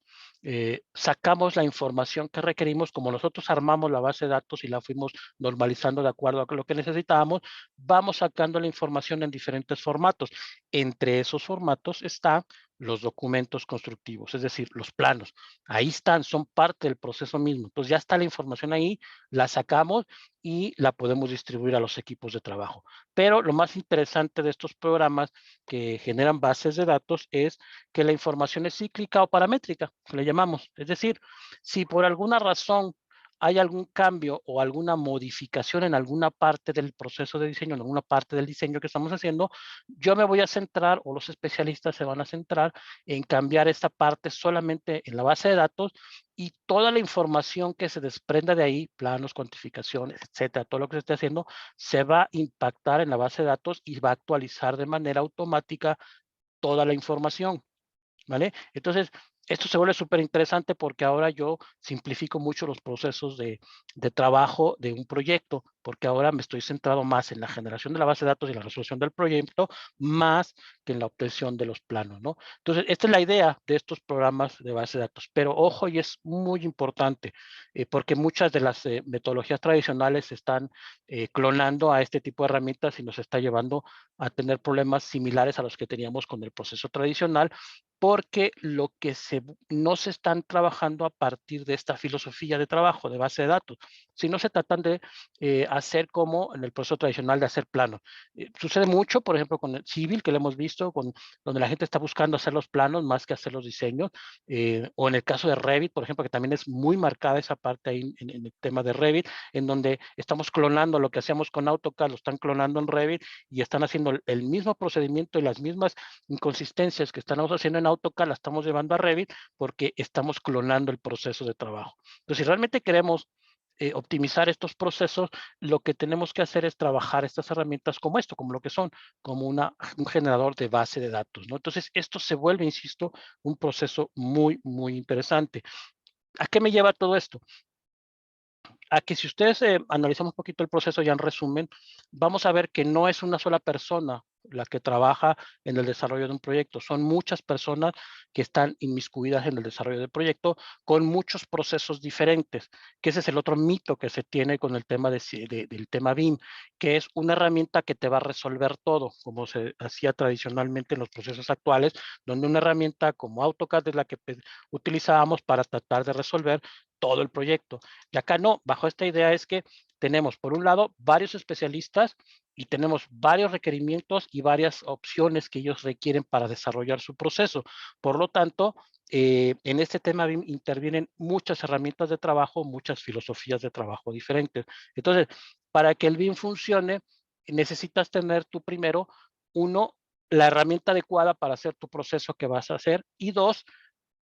sacamos la información que requerimos, como nosotros armamos la base de datos y la fuimos normalizando de acuerdo a lo que necesitábamos, vamos sacando la información en diferentes formatos. Entre esos formatos están los documentos constructivos, es decir, los planos. Ahí están, son parte del proceso mismo. Entonces ya está la información ahí, la sacamos y la podemos distribuir a los equipos de trabajo. Pero lo más interesante de estos programas que generan bases de datos es que la información es cíclica o paramétrica, que le llamamos. Es decir, si por alguna razón hay algún cambio o alguna modificación en alguna parte del proceso de diseño, en alguna parte del diseño que estamos haciendo, yo me voy a centrar, o los especialistas se van a centrar en cambiar esta parte solamente en la base de datos, y toda la información que se desprenda de ahí, planos, cuantificaciones, etcétera, todo lo que se esté haciendo, se va a impactar en la base de datos y va a actualizar de manera automática toda la información. ¿Vale? Entonces, esto se vuelve súper interesante porque ahora yo simplifico mucho los procesos de trabajo de un proyecto, porque ahora me estoy centrado más en la generación de la base de datos y la resolución del proyecto, más que en la obtención de los planos, ¿no? Entonces, esta es la idea de estos programas de base de datos. Pero ojo, y es muy importante, porque muchas de las metodologías tradicionales se están clonando a este tipo de herramientas y nos está llevando a tener problemas similares a los que teníamos con el proceso tradicional, porque no se están trabajando a partir de esta filosofía de trabajo de base de datos, sino se tratan de hacer como en el proceso tradicional de hacer planos. Sucede mucho, por ejemplo, con el Civil, que lo hemos visto, donde la gente está buscando hacer los planos más que hacer los diseños, o en el caso de Revit, por ejemplo, que también es muy marcada esa parte ahí en el tema de Revit, en donde estamos clonando lo que hacíamos con AutoCAD, lo están clonando en Revit y están haciendo el mismo procedimiento y las mismas inconsistencias que estamos haciendo en AutoCAD, las estamos llevando a Revit porque estamos clonando el proceso de trabajo. Entonces, si realmente queremos optimizar estos procesos, lo que tenemos que hacer es trabajar estas herramientas como esto, como lo que son, como un generador de base de datos, ¿no? Entonces, esto se vuelve, insisto, un proceso muy, muy interesante. ¿A qué me lleva todo esto? A que si ustedes analizan un poquito el proceso ya en resumen, vamos a ver que no es una sola persona la que trabaja en el desarrollo de un proyecto. Son muchas personas que están inmiscuidas en el desarrollo del proyecto con muchos procesos diferentes, que ese es el otro mito que se tiene con el tema del tema BIM, que es una herramienta que te va a resolver todo, como se hacía tradicionalmente en los procesos actuales, donde una herramienta como AutoCAD es la que utilizábamos para tratar de resolver todo el proyecto. Y acá no, bajo esta idea es que tenemos, por un lado, varios especialistas y tenemos varios requerimientos y varias opciones que ellos requieren para desarrollar su proceso. Por lo tanto, en este tema BIM intervienen muchas herramientas de trabajo, muchas filosofías de trabajo diferentes. Entonces, para que el BIM funcione, necesitas tener tú primero, uno, la herramienta adecuada para hacer tu proceso que vas a hacer, y dos,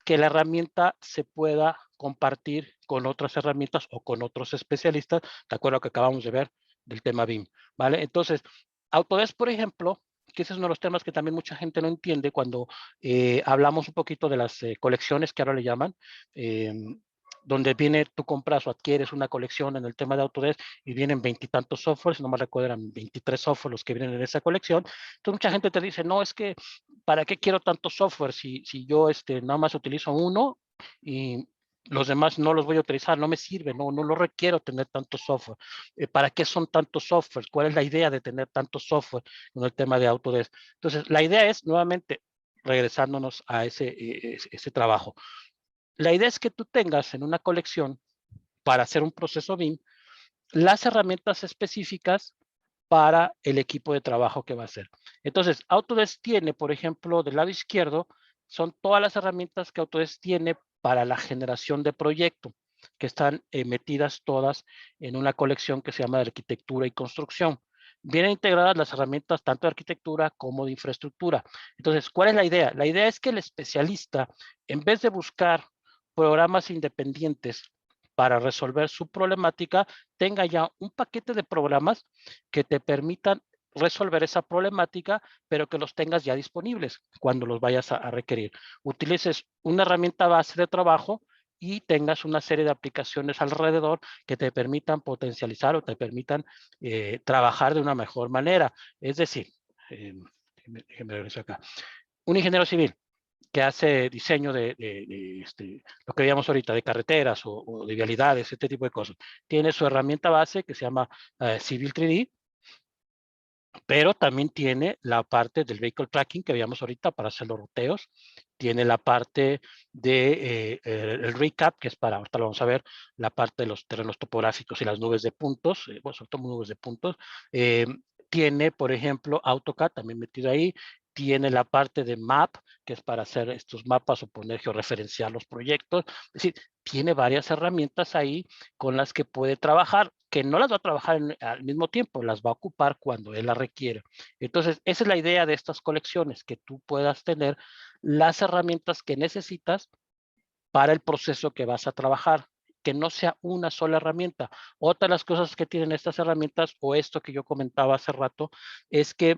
que la herramienta se pueda compartir con otras herramientas o con otros especialistas, de acuerdo a lo que acabamos de ver del tema BIM, ¿vale? Entonces, Autodesk, por ejemplo, que ese es uno de los temas que también mucha gente no entiende cuando hablamos un poquito de las colecciones que ahora le llaman, donde viene, tú compras o adquieres una colección en el tema de Autodesk y vienen veintitantos softwares, no me recuerdo, eran 23 softwares los que vienen en esa colección. Entonces mucha gente te dice, no, es que, ¿para qué quiero tantos software si yo nada más utilizo uno y los demás no los voy a utilizar, no me sirve, no lo requiero tener tantos software? ¿Para qué son tantos softwares? ¿Cuál es la idea de tener tantos software en el tema de Autodesk? Entonces, la idea es, nuevamente, regresándonos a ese trabajo. La idea es que tú tengas en una colección, para hacer un proceso BIM, las herramientas específicas para el equipo de trabajo que va a hacer. Entonces, Autodesk tiene, por ejemplo, del lado izquierdo, son todas las herramientas que Autodesk tiene para la generación de proyecto, que están metidas todas en una colección que se llama de arquitectura y construcción. Vienen integradas las herramientas tanto de arquitectura como de infraestructura. Entonces, ¿cuál es la idea? La idea es que el especialista, en vez de buscar programas independientes para resolver su problemática, tenga ya un paquete de programas que te permitan resolver esa problemática, pero que los tengas ya disponibles cuando los vayas a requerir. Utilices una herramienta base de trabajo y tengas una serie de aplicaciones alrededor que te permitan potencializar o te permitan trabajar de una mejor manera. Es decir, déjeme regresar acá. Un ingeniero civil que hace diseño de lo que veíamos ahorita, de carreteras o de vialidades, este tipo de cosas. Tiene su herramienta base que se llama Civil 3D, pero también tiene la parte del vehicle tracking que veíamos ahorita para hacer los ruteos. Tiene la parte de el recap, que es para, ahorita lo vamos a ver, la parte de los terrenos topográficos y las nubes de puntos, bueno, sobre todo nubes de puntos. Tiene, por ejemplo, AutoCAD también metido ahí. Tiene la parte de map, que es para hacer estos mapas o poner georreferenciar los proyectos. Es decir, tiene varias herramientas ahí con las que puede trabajar, que no las va a trabajar al mismo tiempo, las va a ocupar cuando él las requiere. Entonces, esa es la idea de estas colecciones, que tú puedas tener las herramientas que necesitas para el proceso que vas a trabajar, que no sea una sola herramienta. Otra de las cosas que tienen estas herramientas, o esto que yo comentaba hace rato, es que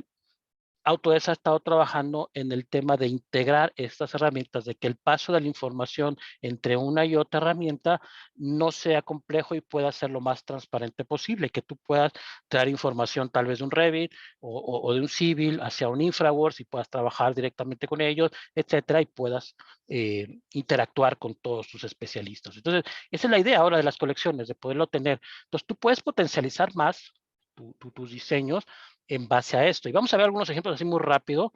Autodesk ha estado trabajando en el tema de integrar estas herramientas, de que el paso de la información entre una y otra herramienta no sea complejo y pueda ser lo más transparente posible, que tú puedas traer información tal vez de un Revit o de un Civil hacia un InfraWorks y puedas trabajar directamente con ellos, etcétera, y puedas interactuar con todos tus especialistas. Entonces, esa es la idea ahora de las colecciones, de poderlo tener. Entonces, tú puedes potencializar más tus diseños en base a esto. Y vamos a ver algunos ejemplos así muy rápido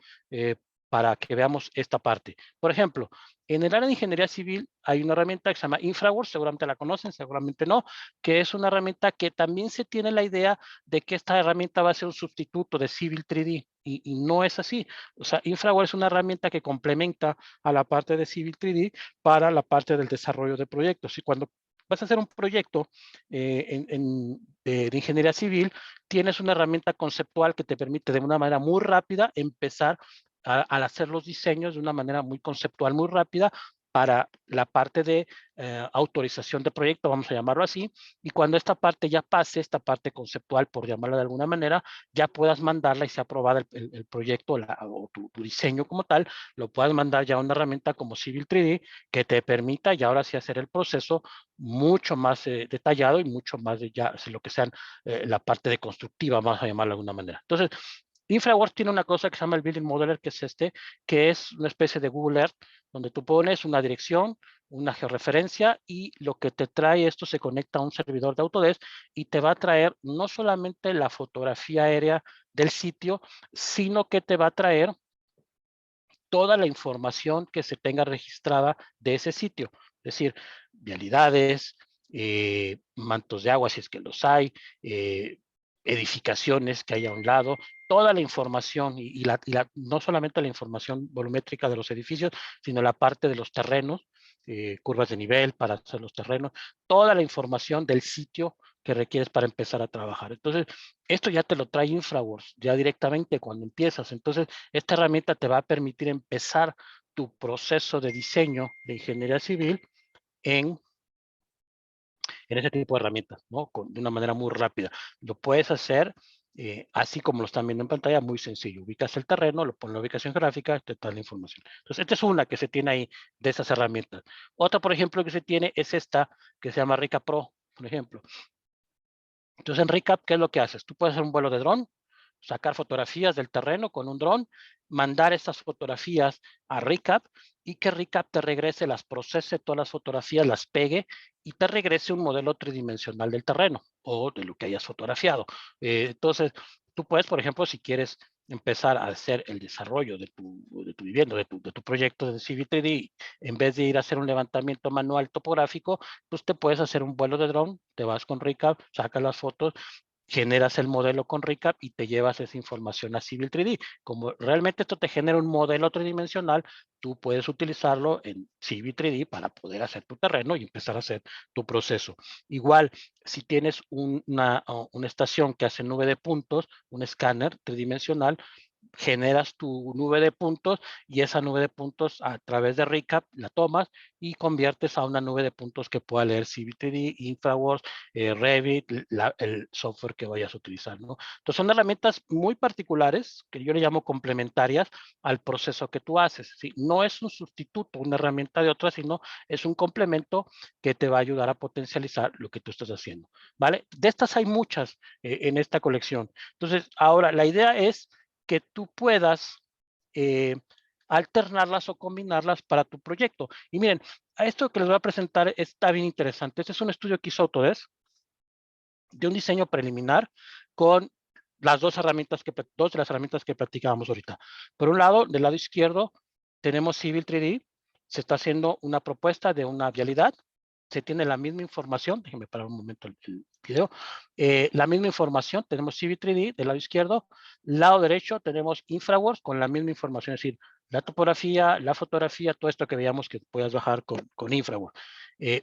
para que veamos esta parte. Por ejemplo, En el área de ingeniería civil hay una herramienta que se llama InfraWorks, seguramente la conocen, seguramente no, que es una herramienta que también se tiene la idea de que esta herramienta va a ser un sustituto de Civil 3D y no es así. O sea, InfraWorks es una herramienta que complementa a la parte de Civil 3D para la parte del desarrollo de proyectos. Y cuando vas a hacer un proyecto de ingeniería civil, tienes una herramienta conceptual que te permite de una manera muy rápida empezar al hacer los diseños de una manera muy conceptual, muy rápida, para la parte de autorización de proyecto, vamos a llamarlo así, y cuando esta parte ya pase, esta parte conceptual, por llamarla de alguna manera, ya puedas mandarla y sea aprobada el proyecto o tu diseño como tal, lo puedas mandar ya a una herramienta como Civil 3D que te permita ya ahora sí hacer el proceso mucho más detallado y mucho más de ya lo que sean la parte de constructiva, vamos a llamarlo de alguna manera. Entonces, InfraWorks tiene una cosa que se llama el Building Modeler, que es una especie de Google Earth, donde tú pones una dirección, una georreferencia, y lo que te trae esto se conecta a un servidor de Autodesk y te va a traer no solamente la fotografía aérea del sitio, sino que te va a traer toda la información que se tenga registrada de ese sitio. Es decir, vialidades, mantos de agua si es que los hay, edificaciones que hay a un lado, toda la información no solamente la información volumétrica de los edificios, sino la parte de los terrenos, curvas de nivel para hacer los terrenos, toda la información del sitio que requieres para empezar a trabajar. Entonces, esto ya te lo trae InfraWorks, ya directamente cuando empiezas. Entonces, esta herramienta te va a permitir empezar tu proceso de diseño de ingeniería civil en ese tipo de herramientas, ¿no? De una manera muy rápida. Lo puedes hacer así como lo están viendo en pantalla, muy sencillo. Ubicas el terreno, lo pones en la ubicación gráfica, te da la información. Entonces, esta es una que se tiene ahí de esas herramientas. Otra, por ejemplo, que se tiene es esta que se llama Rica Pro, por ejemplo. Entonces, en Recap, ¿qué es lo que haces? Tú puedes hacer un vuelo de dron, sacar fotografías del terreno con un dron, mandar estas fotografías a Recap y que Recap te regrese, las procese todas las fotografías, las pegue y te regrese un modelo tridimensional del terreno o de lo que hayas fotografiado. Entonces, tú puedes, por ejemplo, si quieres empezar a hacer el desarrollo de tu vivienda, de tu proyecto de Civil 3D, en vez de ir a hacer un levantamiento manual topográfico, pues te puedes hacer un vuelo de dron, te vas con Recap, sacas las fotos, generas el modelo con Recap y te llevas esa información a Civil 3D. Como realmente esto te genera un modelo tridimensional, tú puedes utilizarlo en Civil 3D para poder hacer tu terreno y empezar a hacer tu proceso. Igual, si tienes una estación que hace nube de puntos, un escáner tridimensional, generas tu nube de puntos y esa nube de puntos a través de Recap la tomas y conviertes a una nube de puntos que pueda leer Civil 3D, InfraWorks, Revit, el software que vayas a utilizar, ¿no? Entonces son herramientas muy particulares que yo le llamo complementarias al proceso que tú haces, ¿sí? No es un sustituto, una herramienta de otra, sino es un complemento que te va a ayudar a potencializar lo que tú estás haciendo, ¿vale? De estas hay muchas en esta colección. Entonces, ahora la idea es que tú puedas alternarlas o combinarlas para tu proyecto. Y miren, a esto que les voy a presentar está bien interesante. Este es un estudio que hizo Autodesk de un diseño preliminar con las dos de las herramientas que platicábamos ahorita. Por un lado, del lado izquierdo, tenemos Civil 3D. Se está haciendo una propuesta de una vialidad. Se tiene la misma información. Déjenme parar un momento el video. La misma información. Tenemos Civil 3D del lado izquierdo. Lado derecho tenemos InfraWorks con la misma información. Es decir, la topografía, la fotografía, todo esto que veíamos que puedas bajar con InfraWorks.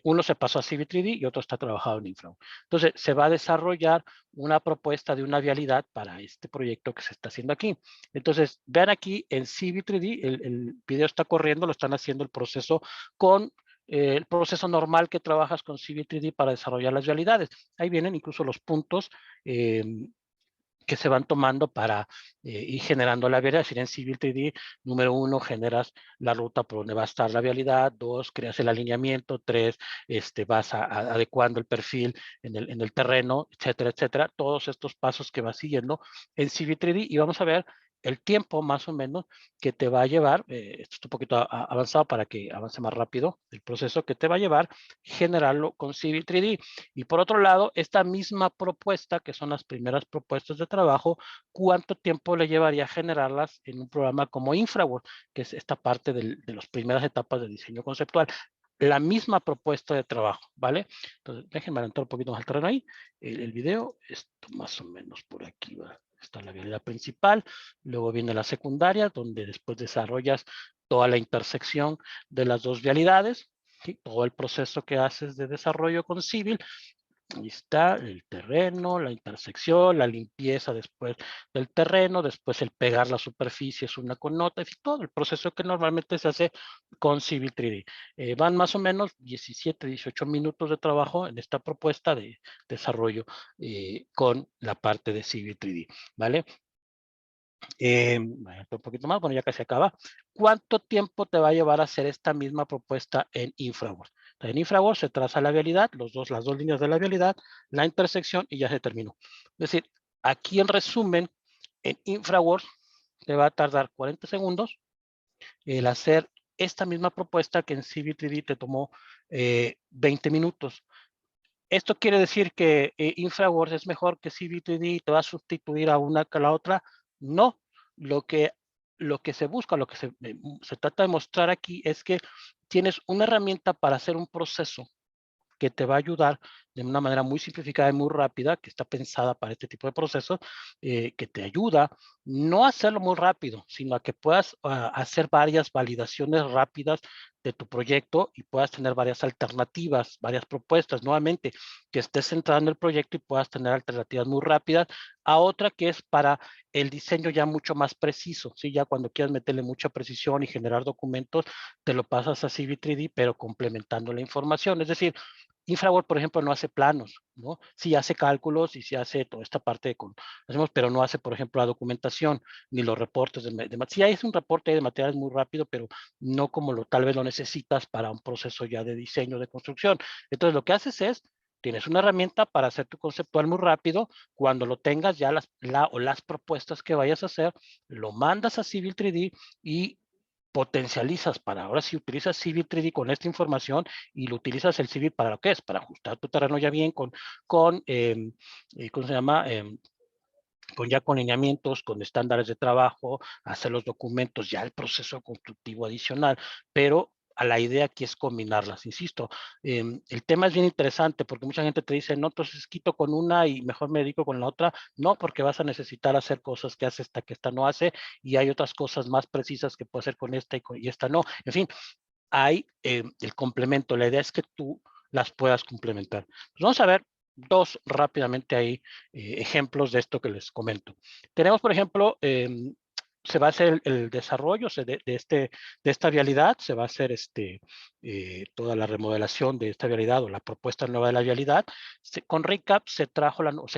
Uno se pasó a Civil 3D y otro está trabajado en InfraWorks. Entonces, se va a desarrollar una propuesta de una vialidad para este proyecto que se está haciendo aquí. Entonces, vean aquí en Civil 3D, el video está corriendo, lo están haciendo el proceso con el proceso normal que trabajas con Civil 3D para desarrollar las vialidades. Ahí vienen incluso los puntos que se van tomando para ir generando la vialidad. Es decir, en Civil 3D, número 1, generas la ruta por donde va a estar la vialidad. 2, creas el alineamiento. 3, vas adecuando el perfil en el terreno, etcétera, etcétera. Todos estos pasos que vas siguiendo en Civil 3D y vamos a ver el tiempo más o menos que te va a llevar, esto es un poquito avanzado para que avance más rápido, el proceso que te va a llevar generarlo con Civil 3D. Y por otro lado, esta misma propuesta, que son las primeras propuestas de trabajo, ¿cuánto tiempo le llevaría generarlas en un programa como Infraworks, que es esta parte de las primeras etapas de diseño conceptual? La misma propuesta de trabajo, ¿vale? Entonces, déjenme adelantar un poquito más el terreno ahí. El video, esto más o menos por aquí va. Está la vialidad principal, luego viene la secundaria, donde después desarrollas toda la intersección de las dos vialidades, ¿sí? Todo el proceso que haces de desarrollo con Civil. Ahí está el terreno, la intersección, la limpieza después del terreno, después el pegar las superficies una con otra, y todo el proceso que normalmente se hace con Civil 3D. Van más o menos 17, 18 minutos de trabajo en esta propuesta de desarrollo con la parte de Civil 3D, ¿vale? Un poquito más, bueno, ya casi acaba. ¿Cuánto tiempo te va a llevar a hacer esta misma propuesta en Infraworks? En Infraworks se traza la vialidad, las dos líneas de la vialidad, la intersección y ya se terminó. Es decir, aquí en resumen, en Infraworks te va a tardar 40 segundos el hacer esta misma propuesta que en Civil 3D te tomó 20 minutos. ¿Esto quiere decir que Infraworks es mejor que Civil 3D y te va a sustituir a una que a la otra? No. Lo que se busca, lo que se trata de mostrar aquí es que tienes una herramienta para hacer un proceso que te va a ayudar de una manera muy simplificada y muy rápida, que está pensada para este tipo de procesos, que te ayuda no a hacerlo muy rápido, sino a que puedas hacer varias validaciones rápidas de tu proyecto y puedas tener varias alternativas, varias propuestas, nuevamente, que estés centrado en el proyecto y puedas tener alternativas muy rápidas a otra que es para el diseño ya mucho más preciso, ¿sí? Ya cuando quieras meterle mucha precisión y generar documentos, te lo pasas a Civil 3D, pero complementando la información. Es decir, Infraworks, por ejemplo, no hace planos, ¿no? Sí hace cálculos y sí hace toda esta parte pero no hace, por ejemplo, la documentación ni los reportes sí hay un reporte de materiales muy rápido, pero no como tal vez lo necesitas para un proceso ya de diseño, de construcción. Entonces, lo que haces es, tienes una herramienta para hacer tu conceptual muy rápido. Cuando lo tengas ya las propuestas que vayas a hacer, lo mandas a Civil 3D y potencializas para, ahora sí utilizas Civil 3D con esta información y lo utilizas el Civil para lo que es, para ajustar tu terreno ya bien con ¿cómo se llama? Con lineamientos, con estándares de trabajo, hacer los documentos, ya el proceso constructivo adicional, pero a la idea aquí es combinarlas, insisto. El tema es bien interesante porque mucha gente te dice, no, entonces quito con una y mejor me dedico con la otra. No, porque vas a necesitar hacer cosas que hace esta que esta no hace y hay otras cosas más precisas que puede hacer con esta y esta no. En fin, hay el complemento. La idea es que tú las puedas complementar. Pues vamos a ver dos rápidamente ahí ejemplos de esto que les comento. Tenemos, por ejemplo, se va a hacer el desarrollo de esta vialidad, se va a hacer toda la remodelación de esta vialidad o la propuesta nueva de la vialidad. Con Recap se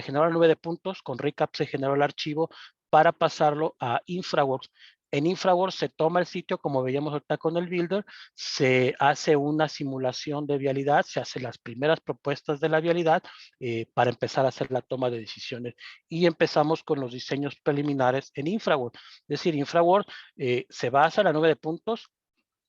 generó la nube de puntos, con Recap se generó el archivo para pasarlo a Infraworks. En Infraworks se toma el sitio, como veíamos ahorita con el Builder, se hace una simulación de vialidad, se hacen las primeras propuestas de la vialidad para empezar a hacer la toma de decisiones. Y empezamos con los diseños preliminares en Infraworks. Es decir, Infraworks se basa en la nube de puntos,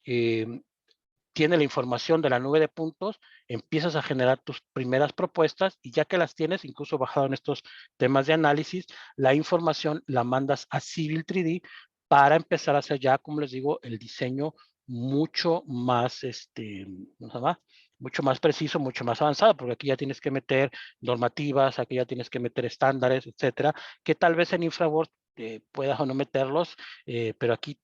tiene la información de la nube de puntos, empiezas a generar tus primeras propuestas y ya que las tienes, incluso bajado en estos temas de análisis, la información la mandas a Civil 3D para empezar a hacer ya, como les digo, el diseño mucho más, ¿cómo se llama? Mucho más preciso, mucho más avanzado, porque aquí ya tienes que meter normativas, aquí ya tienes que meter estándares, etcétera, que tal vez en Infraworks puedas o no meterlos, pero aquí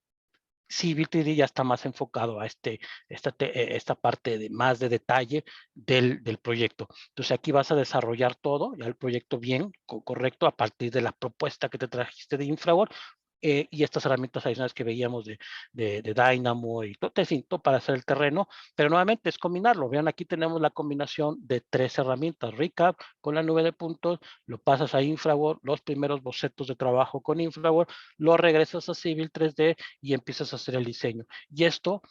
Civil 3D ya está más enfocado a esta parte más de detalle del proyecto. Entonces aquí vas a desarrollar todo, ya el proyecto bien, correcto, a partir de la propuesta que te trajiste de Infraworks y estas herramientas adicionales que veíamos de Dynamo y todo, en fin, todo para hacer el terreno, pero nuevamente es combinarlo. Vean, aquí tenemos la combinación de tres herramientas, Recap con la nube de puntos, lo pasas a Infraworks, los primeros bocetos de trabajo con Infraworks, lo regresas a Civil 3D y empiezas a hacer el diseño. Y esto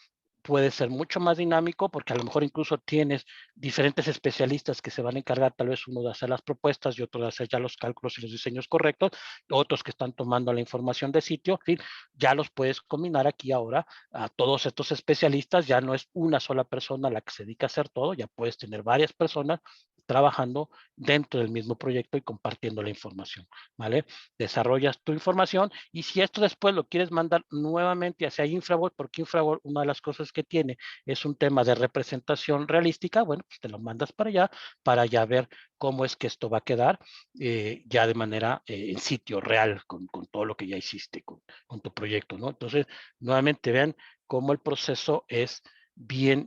puede ser mucho más dinámico porque a lo mejor incluso tienes diferentes especialistas que se van a encargar, tal vez uno de hacer las propuestas y otro de hacer ya los cálculos y los diseños correctos, otros que están tomando la información de sitio, en fin, ya los puedes combinar aquí ahora a todos estos especialistas, ya no es una sola persona la que se dedica a hacer todo, ya puedes tener varias personas trabajando dentro del mismo proyecto y compartiendo la información, ¿vale? Desarrollas tu información y si esto después lo quieres mandar nuevamente hacia Infraworld, porque Infraworld una de las cosas que tiene es un tema de representación realística, bueno, pues te lo mandas para ya ver cómo es que esto va a quedar ya de manera en sitio real, con todo lo que ya hiciste, con tu proyecto, ¿no? Entonces, nuevamente vean cómo el proceso es bien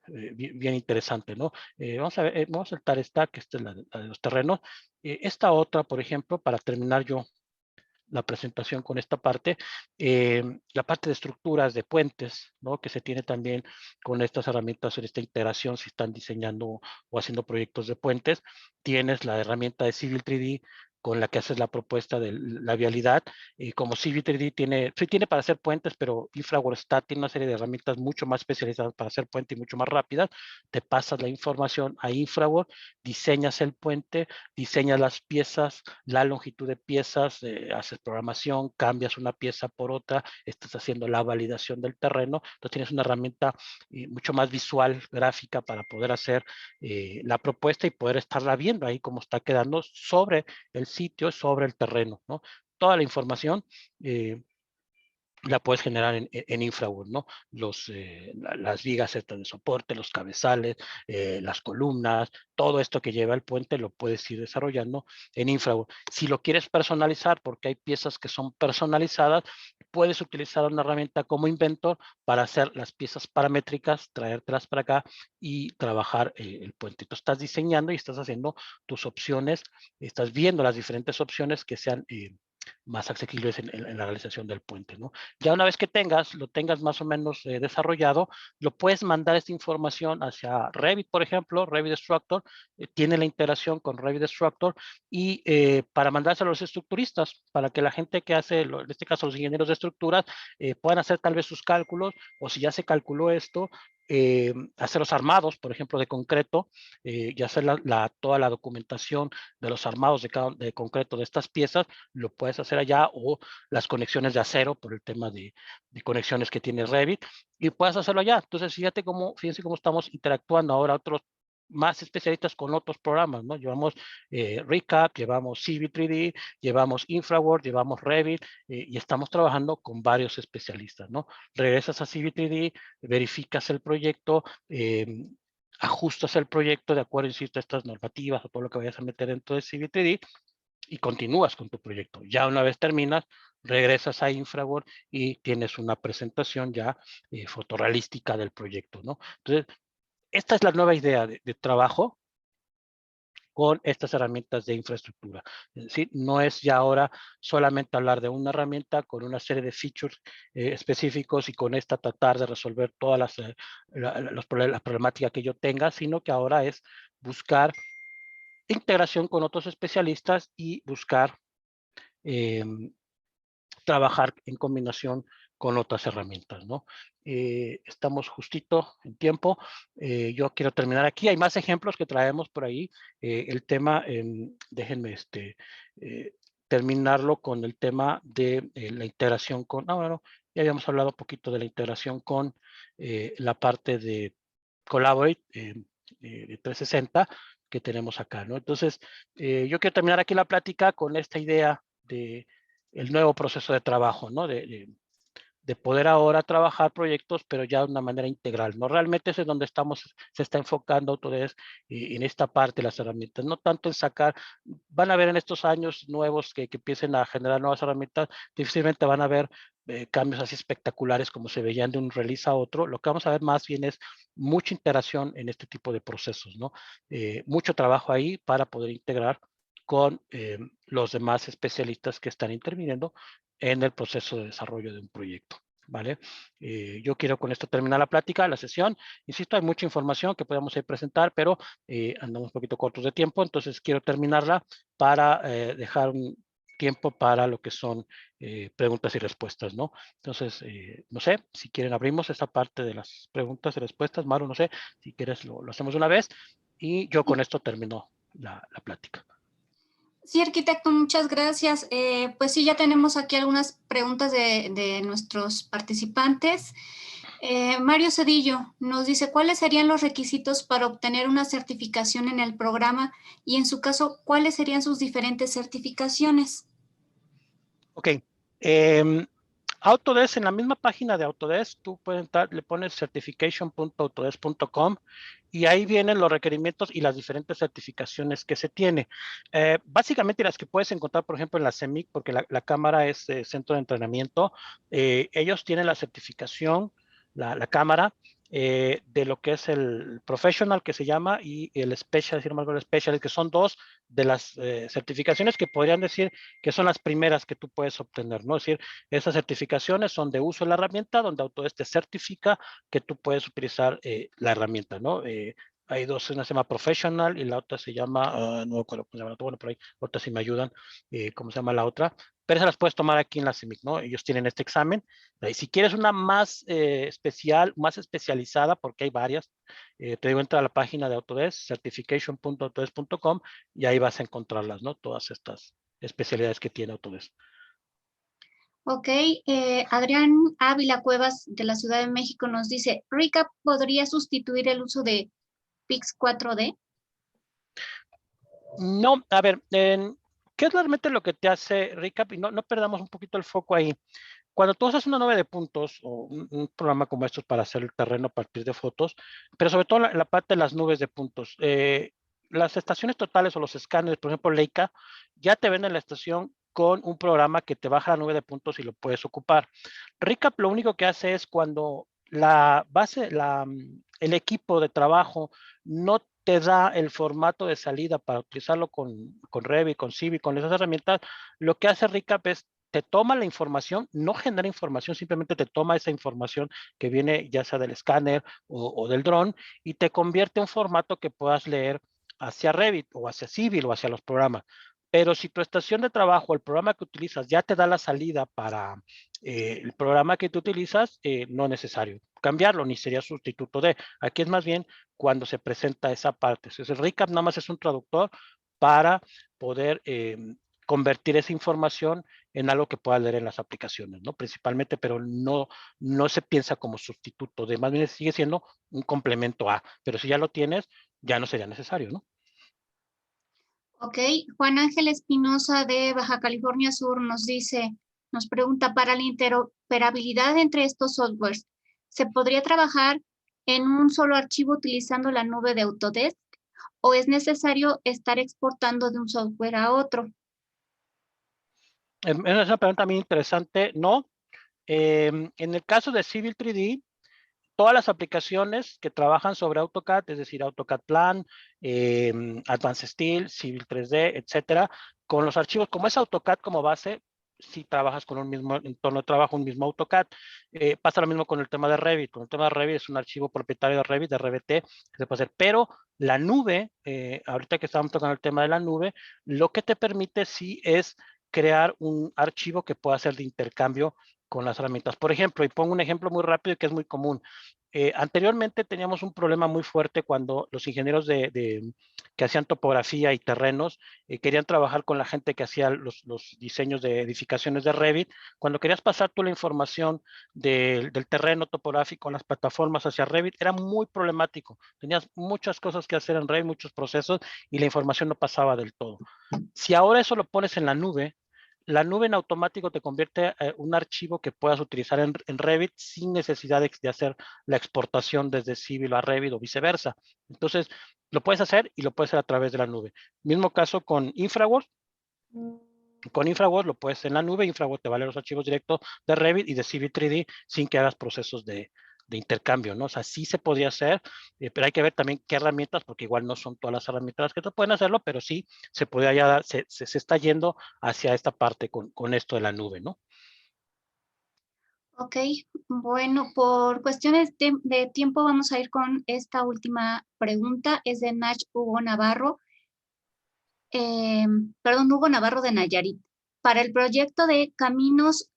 bien interesante, ¿no? Vamos a ver, vamos a saltar esta, que esta es la de los terrenos. Esta otra, por ejemplo, para terminar yo la presentación con esta parte, la parte de estructuras de puentes, ¿no? Que se tiene también con estas herramientas en esta integración, si están diseñando o haciendo proyectos de puentes, tienes la herramienta de Civil 3D con la que haces la propuesta de la vialidad, y como Civil 3D sí tiene para hacer puentes, pero Infraworld tiene una serie de herramientas mucho más especializadas para hacer puentes y mucho más rápidas, te pasas la información a Infraworld, diseñas el puente, diseñas las piezas, la longitud de piezas, haces programación, cambias una pieza por otra, estás haciendo la validación del terreno, entonces tienes una herramienta mucho más visual, gráfica, para poder hacer la propuesta y poder estarla viendo ahí cómo está quedando sobre el sitio, sobre el terreno, ¿no? Toda la información la puedes generar en Infraworld, ¿no? Las vigas estas de soporte, los cabezales, las columnas, todo esto que lleva el puente lo puedes ir desarrollando en Infraworld. Si lo quieres personalizar, porque hay piezas que son personalizadas, puedes utilizar una herramienta como Inventor para hacer las piezas paramétricas, traértelas para acá y trabajar el puente. Tú estás diseñando y estás haciendo tus opciones, estás viendo las diferentes opciones que sean más asequibles en la realización del puente, ¿no? Ya una vez que lo tengas más o menos desarrollado, lo puedes mandar esta información hacia Revit, por ejemplo, Revit Structure, tiene la integración con Revit Structure y para mandárselo a los estructuristas, para que la gente que hace, en este caso los ingenieros de estructuras, puedan hacer tal vez sus cálculos, o si ya se calculó esto, hacer los armados, por ejemplo, de concreto, y hacer toda la documentación de los armados de concreto de estas piezas, lo puedes hacer allá, o las conexiones de acero por el tema de conexiones que tiene Revit, y puedes hacerlo allá. Entonces, fíjense cómo estamos interactuando ahora otros más especialistas con otros programas, ¿no? Llevamos Recap, llevamos Civil 3D, llevamos Infraworld, llevamos Revit, y estamos trabajando con varios especialistas, ¿no? Regresas a Civil 3D, verificas el proyecto, ajustas el proyecto de acuerdo, insisto, a estas normativas o todo lo que vayas a meter dentro de Civil 3D y continúas con tu proyecto. Ya una vez terminas, regresas a Infraworld y tienes una presentación ya fotorrealística del proyecto, ¿no? Entonces, esta es la nueva idea de trabajo con estas herramientas de infraestructura. Es decir, no es ya ahora solamente hablar de una herramienta con una serie de features específicos y con esta tratar de resolver todas las problemáticas que yo tenga, sino que ahora es buscar integración con otros especialistas y buscar trabajar en combinación con otras herramientas, ¿no? Estamos justito en tiempo. Yo quiero terminar aquí. Hay más ejemplos que traemos por ahí. El tema, déjenme terminarlo con el tema de la integración con, bueno, ya habíamos hablado un poquito de la integración con la parte de Collaborate de 360 que tenemos acá, ¿no? Entonces, yo quiero terminar aquí la plática con esta idea de el nuevo proceso de trabajo, ¿no? De poder ahora trabajar proyectos, pero ya de una manera integral, ¿no? Realmente es donde se está enfocando Autodesk en esta parte de las herramientas, no tanto en sacar, van a ver en estos años nuevos que empiecen a generar nuevas herramientas, difícilmente van a ver cambios así espectaculares como se veían de un release a otro. Lo que vamos a ver más bien es mucha integración en este tipo de procesos, ¿no? Mucho trabajo ahí para poder integrar con los demás especialistas que están interviniendo en el proceso de desarrollo de un proyecto, ¿vale? Yo quiero con esto terminar la plática, la sesión. Insisto, hay mucha información que podemos presentar, pero andamos un poquito cortos de tiempo, entonces quiero terminarla para dejar tiempo para lo que son preguntas y respuestas, ¿no? Entonces, no sé, si quieren abrimos esa parte de las preguntas y respuestas. Maru, no sé, si quieres lo hacemos una vez y yo con esto termino la plática. Sí, arquitecto, muchas gracias. Pues sí, ya tenemos aquí algunas preguntas de nuestros participantes. Mario Cedillo nos dice, ¿cuáles serían los requisitos para obtener una certificación en el programa? Y en su caso, ¿cuáles serían sus diferentes certificaciones? Ok. Autodesk, en la misma página de Autodesk, tú puedes entrar, le pones certification.autodesk.com y ahí vienen los requerimientos y las diferentes certificaciones que se tiene. Básicamente las que puedes encontrar, por ejemplo, en la CEMIC, porque la cámara es centro de entrenamiento, ellos tienen la certificación, la cámara, de lo que es el professional que se llama y el special, si no me acuerdo, el special, que son dos de las certificaciones que podrían decir que son las primeras que tú puedes obtener, ¿no? Es decir, esas certificaciones son de uso de la herramienta, donde Autodesk te certifica que tú puedes utilizar la herramienta, ¿no? Hay dos, una se llama Professional y la otra se llama, no me acuerdo cómo se llama, bueno, por ahí, ahorita si me ayudan, ¿cómo se llama la otra? Pero esas las puedes tomar aquí en la CEMIC, ¿no? Ellos tienen este examen. Y si quieres una más especial, más especializada, porque hay varias, te digo, entra a la página de Autodesk, certification.autodesk.com, y ahí vas a encontrarlas, ¿no? Todas estas especialidades que tiene Autodesk. Ok, Adrián Ávila Cuevas de la Ciudad de México nos dice, ¿RICAP podría sustituir el uso de Pix 4D? No, a ver, ¿qué es realmente lo que te hace Recap? Y no perdamos un poquito el foco ahí. Cuando tú haces una nube de puntos o un programa como estos para hacer el terreno a partir de fotos, pero sobre todo la parte de las nubes de puntos, las estaciones totales o los escáneres, por ejemplo, Leica, ya te venden la estación con un programa que te baja la nube de puntos y lo puedes ocupar. Recap lo único que hace es cuando la base, el equipo de trabajo no te da el formato de salida para utilizarlo con Revit, con Civi, con esas herramientas, lo que hace Recap es te toma la información, no genera información, simplemente te toma esa información que viene ya sea del escáner o del dron y te convierte en un formato que puedas leer hacia Revit o hacia Civil o hacia los programas. Pero si tu estación de trabajo, el programa que utilizas ya te da la salida para el programa que tú utilizas, no es necesario cambiarlo, ni sería sustituto de. Aquí es más bien cuando se presenta esa parte. Entonces, el recap nada más es un traductor para poder convertir esa información en algo que pueda leer en las aplicaciones, ¿no? Principalmente, pero no se piensa como sustituto de, más bien sigue siendo un complemento a, pero si ya lo tienes, ya no sería necesario, ¿no? Ok, Juan Ángel Espinosa de Baja California Sur nos dice, nos pregunta, para la interoperabilidad entre estos softwares, ¿se podría trabajar en un solo archivo utilizando la nube de Autodesk o es necesario estar exportando de un software a otro? Es una pregunta muy interesante, ¿no? En el caso de Civil 3D, todas las aplicaciones que trabajan sobre AutoCAD, es decir, AutoCAD Plan, Advanced Steel, Civil 3D, etcétera, con los archivos, como es AutoCAD como base, si trabajas con un mismo entorno de trabajo, un mismo AutoCAD. Pasa lo mismo con el tema de Revit. Con el tema de Revit es un archivo propietario de Revit, de RBT, que se puede hacer. Pero la nube, ahorita que estamos tocando el tema de la nube, lo que te permite sí es crear un archivo que pueda ser de intercambio con las herramientas. Por ejemplo, y pongo un ejemplo muy rápido y que es muy común. Anteriormente teníamos un problema muy fuerte cuando los ingenieros que hacían topografía y terrenos querían trabajar con la gente que hacía los diseños de edificaciones de Revit. Cuando querías pasar tú la información del terreno topográfico en las plataformas hacia Revit, era muy problemático. Tenías muchas cosas que hacer en Revit, muchos procesos y la información no pasaba del todo. Si ahora eso lo pones en la nube en automático te convierte un archivo que puedas utilizar en Revit sin necesidad de hacer la exportación desde Civil a Revit o viceversa. Entonces, lo puedes hacer y lo puedes hacer a través de la nube. Mismo caso con InfraWorks. Con InfraWorks lo puedes en la nube. InfraWorks te vale los archivos directos de Revit y de Civil 3D sin que hagas procesos de intercambio, ¿no? O sea, sí se podría hacer, pero hay que ver también qué herramientas, porque igual no son todas las herramientas que te pueden hacerlo, pero sí se podría ya dar, se está yendo hacia esta parte con esto de la nube, ¿no? Ok, bueno, por cuestiones de tiempo vamos a ir con esta última pregunta. Es de Nach Hugo Navarro. Perdón, Hugo Navarro de Nayarit. para el proyecto de caminos,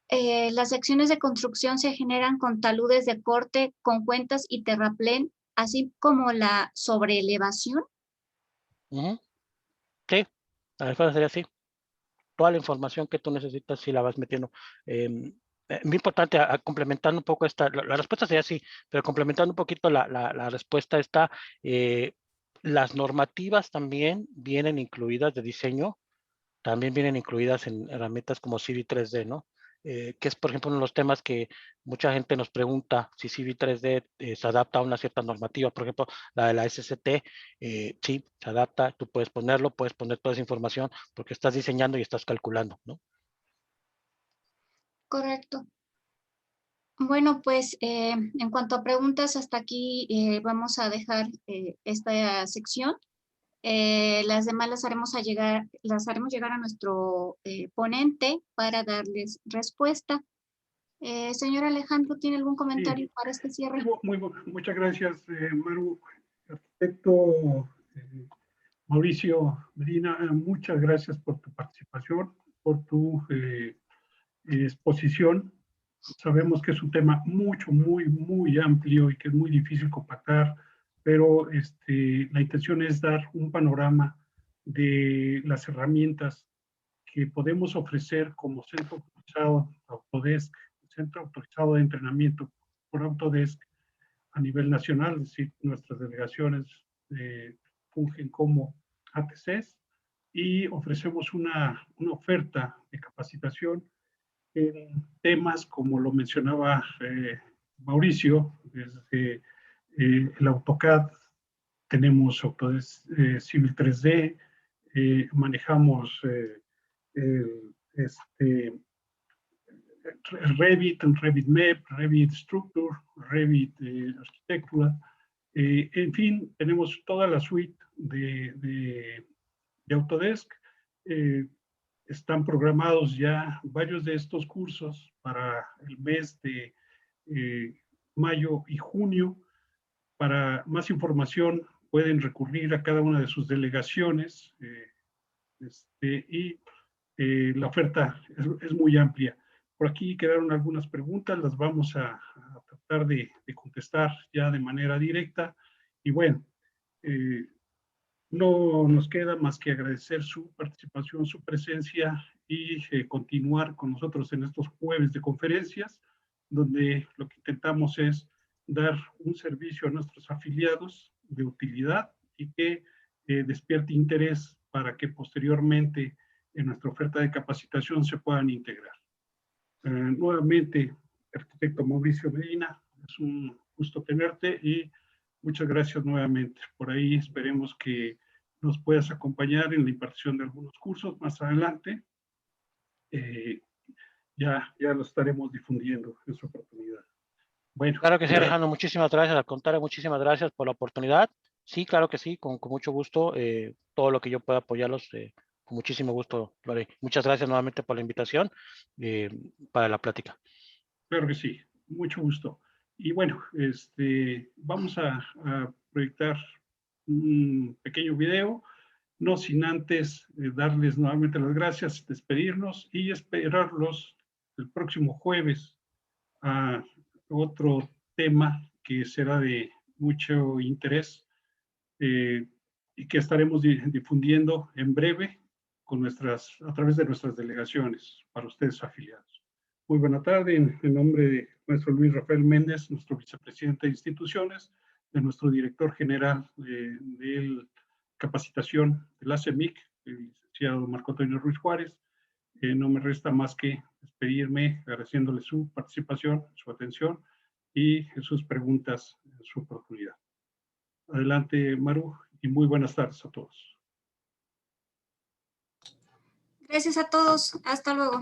las secciones de construcción se generan con taludes de corte, con cuentas y terraplén, así como la sobreelevación. Ujú. Sí, la respuesta sería sí. Toda la información que tú necesitas sí la vas metiendo. Muy importante, complementando un poco la respuesta sería sí, pero complementando un poquito la respuesta está, las normativas también vienen incluidas de diseño, también vienen incluidas en herramientas como CV 3D, ¿no? Que es, por ejemplo, uno de los temas que mucha gente nos pregunta si CV 3D se adapta a una cierta normativa. Por ejemplo, la de la SCT, sí, se adapta, tú puedes ponerlo, puedes poner toda esa información porque estás diseñando y estás calculando, ¿no? Correcto. Bueno, pues en cuanto a preguntas, hasta aquí vamos a dejar esta sección. Las demás las haremos llegar a nuestro ponente para darles respuesta. Señor Alejandro, ¿tiene algún comentario Sí, para este cierre? muchas gracias, Maru. Arquitecto Mauricio Medina, muchas gracias por tu participación, por tu exposición. Sabemos que es un tema muy amplio y que es muy difícil compactar, pero la intención es dar un panorama de las herramientas que podemos ofrecer como centro autorizado Autodesk, centro autorizado de entrenamiento por Autodesk a nivel nacional, es decir, nuestras delegaciones fungen como ATCs y ofrecemos una oferta de capacitación en temas como lo mencionaba Mauricio, desde el AutoCAD, tenemos Autodesk Civil 3D, manejamos Revit, Revit MEP, Revit Structure, Revit Arquitectura. En fin, tenemos toda la suite de Autodesk. Están programados ya varios de estos cursos para el mes de mayo y junio. Para más información pueden recurrir a cada una de sus delegaciones y la oferta es muy amplia. Por aquí quedaron algunas preguntas, las vamos a tratar de contestar ya de manera directa. Y bueno, no nos queda más que agradecer su participación, su presencia y continuar con nosotros en estos jueves de conferencias, donde lo que intentamos es dar un servicio a nuestros afiliados de utilidad y que despierte interés para que posteriormente en nuestra oferta de capacitación se puedan integrar. Nuevamente, arquitecto Mauricio Medina, es un gusto tenerte y muchas gracias nuevamente. Por ahí esperemos que nos puedas acompañar en la impartición de algunos cursos más adelante. Ya lo estaremos difundiendo en su oportunidad. Bueno. Claro que sí, Alejandro, muchísimas gracias. Al contrario, muchísimas gracias por la oportunidad. Sí, claro que sí, con mucho gusto. Todo lo que yo pueda apoyarlos, con muchísimo gusto lo haré. Muchas gracias nuevamente por la invitación para la plática. Claro que sí, mucho gusto. Y bueno, vamos a proyectar un pequeño video, no sin antes darles nuevamente las gracias, despedirnos y esperarlos el próximo jueves a otro tema que será de mucho interés y que estaremos difundiendo en breve a través de nuestras delegaciones para ustedes afiliados. Muy buena tarde, en nombre de nuestro Luis Rafael Méndez, nuestro vicepresidente de instituciones, de nuestro director general de capacitación de la CEMIC, el licenciado Marco Antonio Ruiz Juárez. No me resta más que despedirme agradeciéndole su participación, su atención y sus preguntas en su oportunidad. Adelante, Maru, y muy buenas tardes a todos. Gracias a todos. Hasta luego.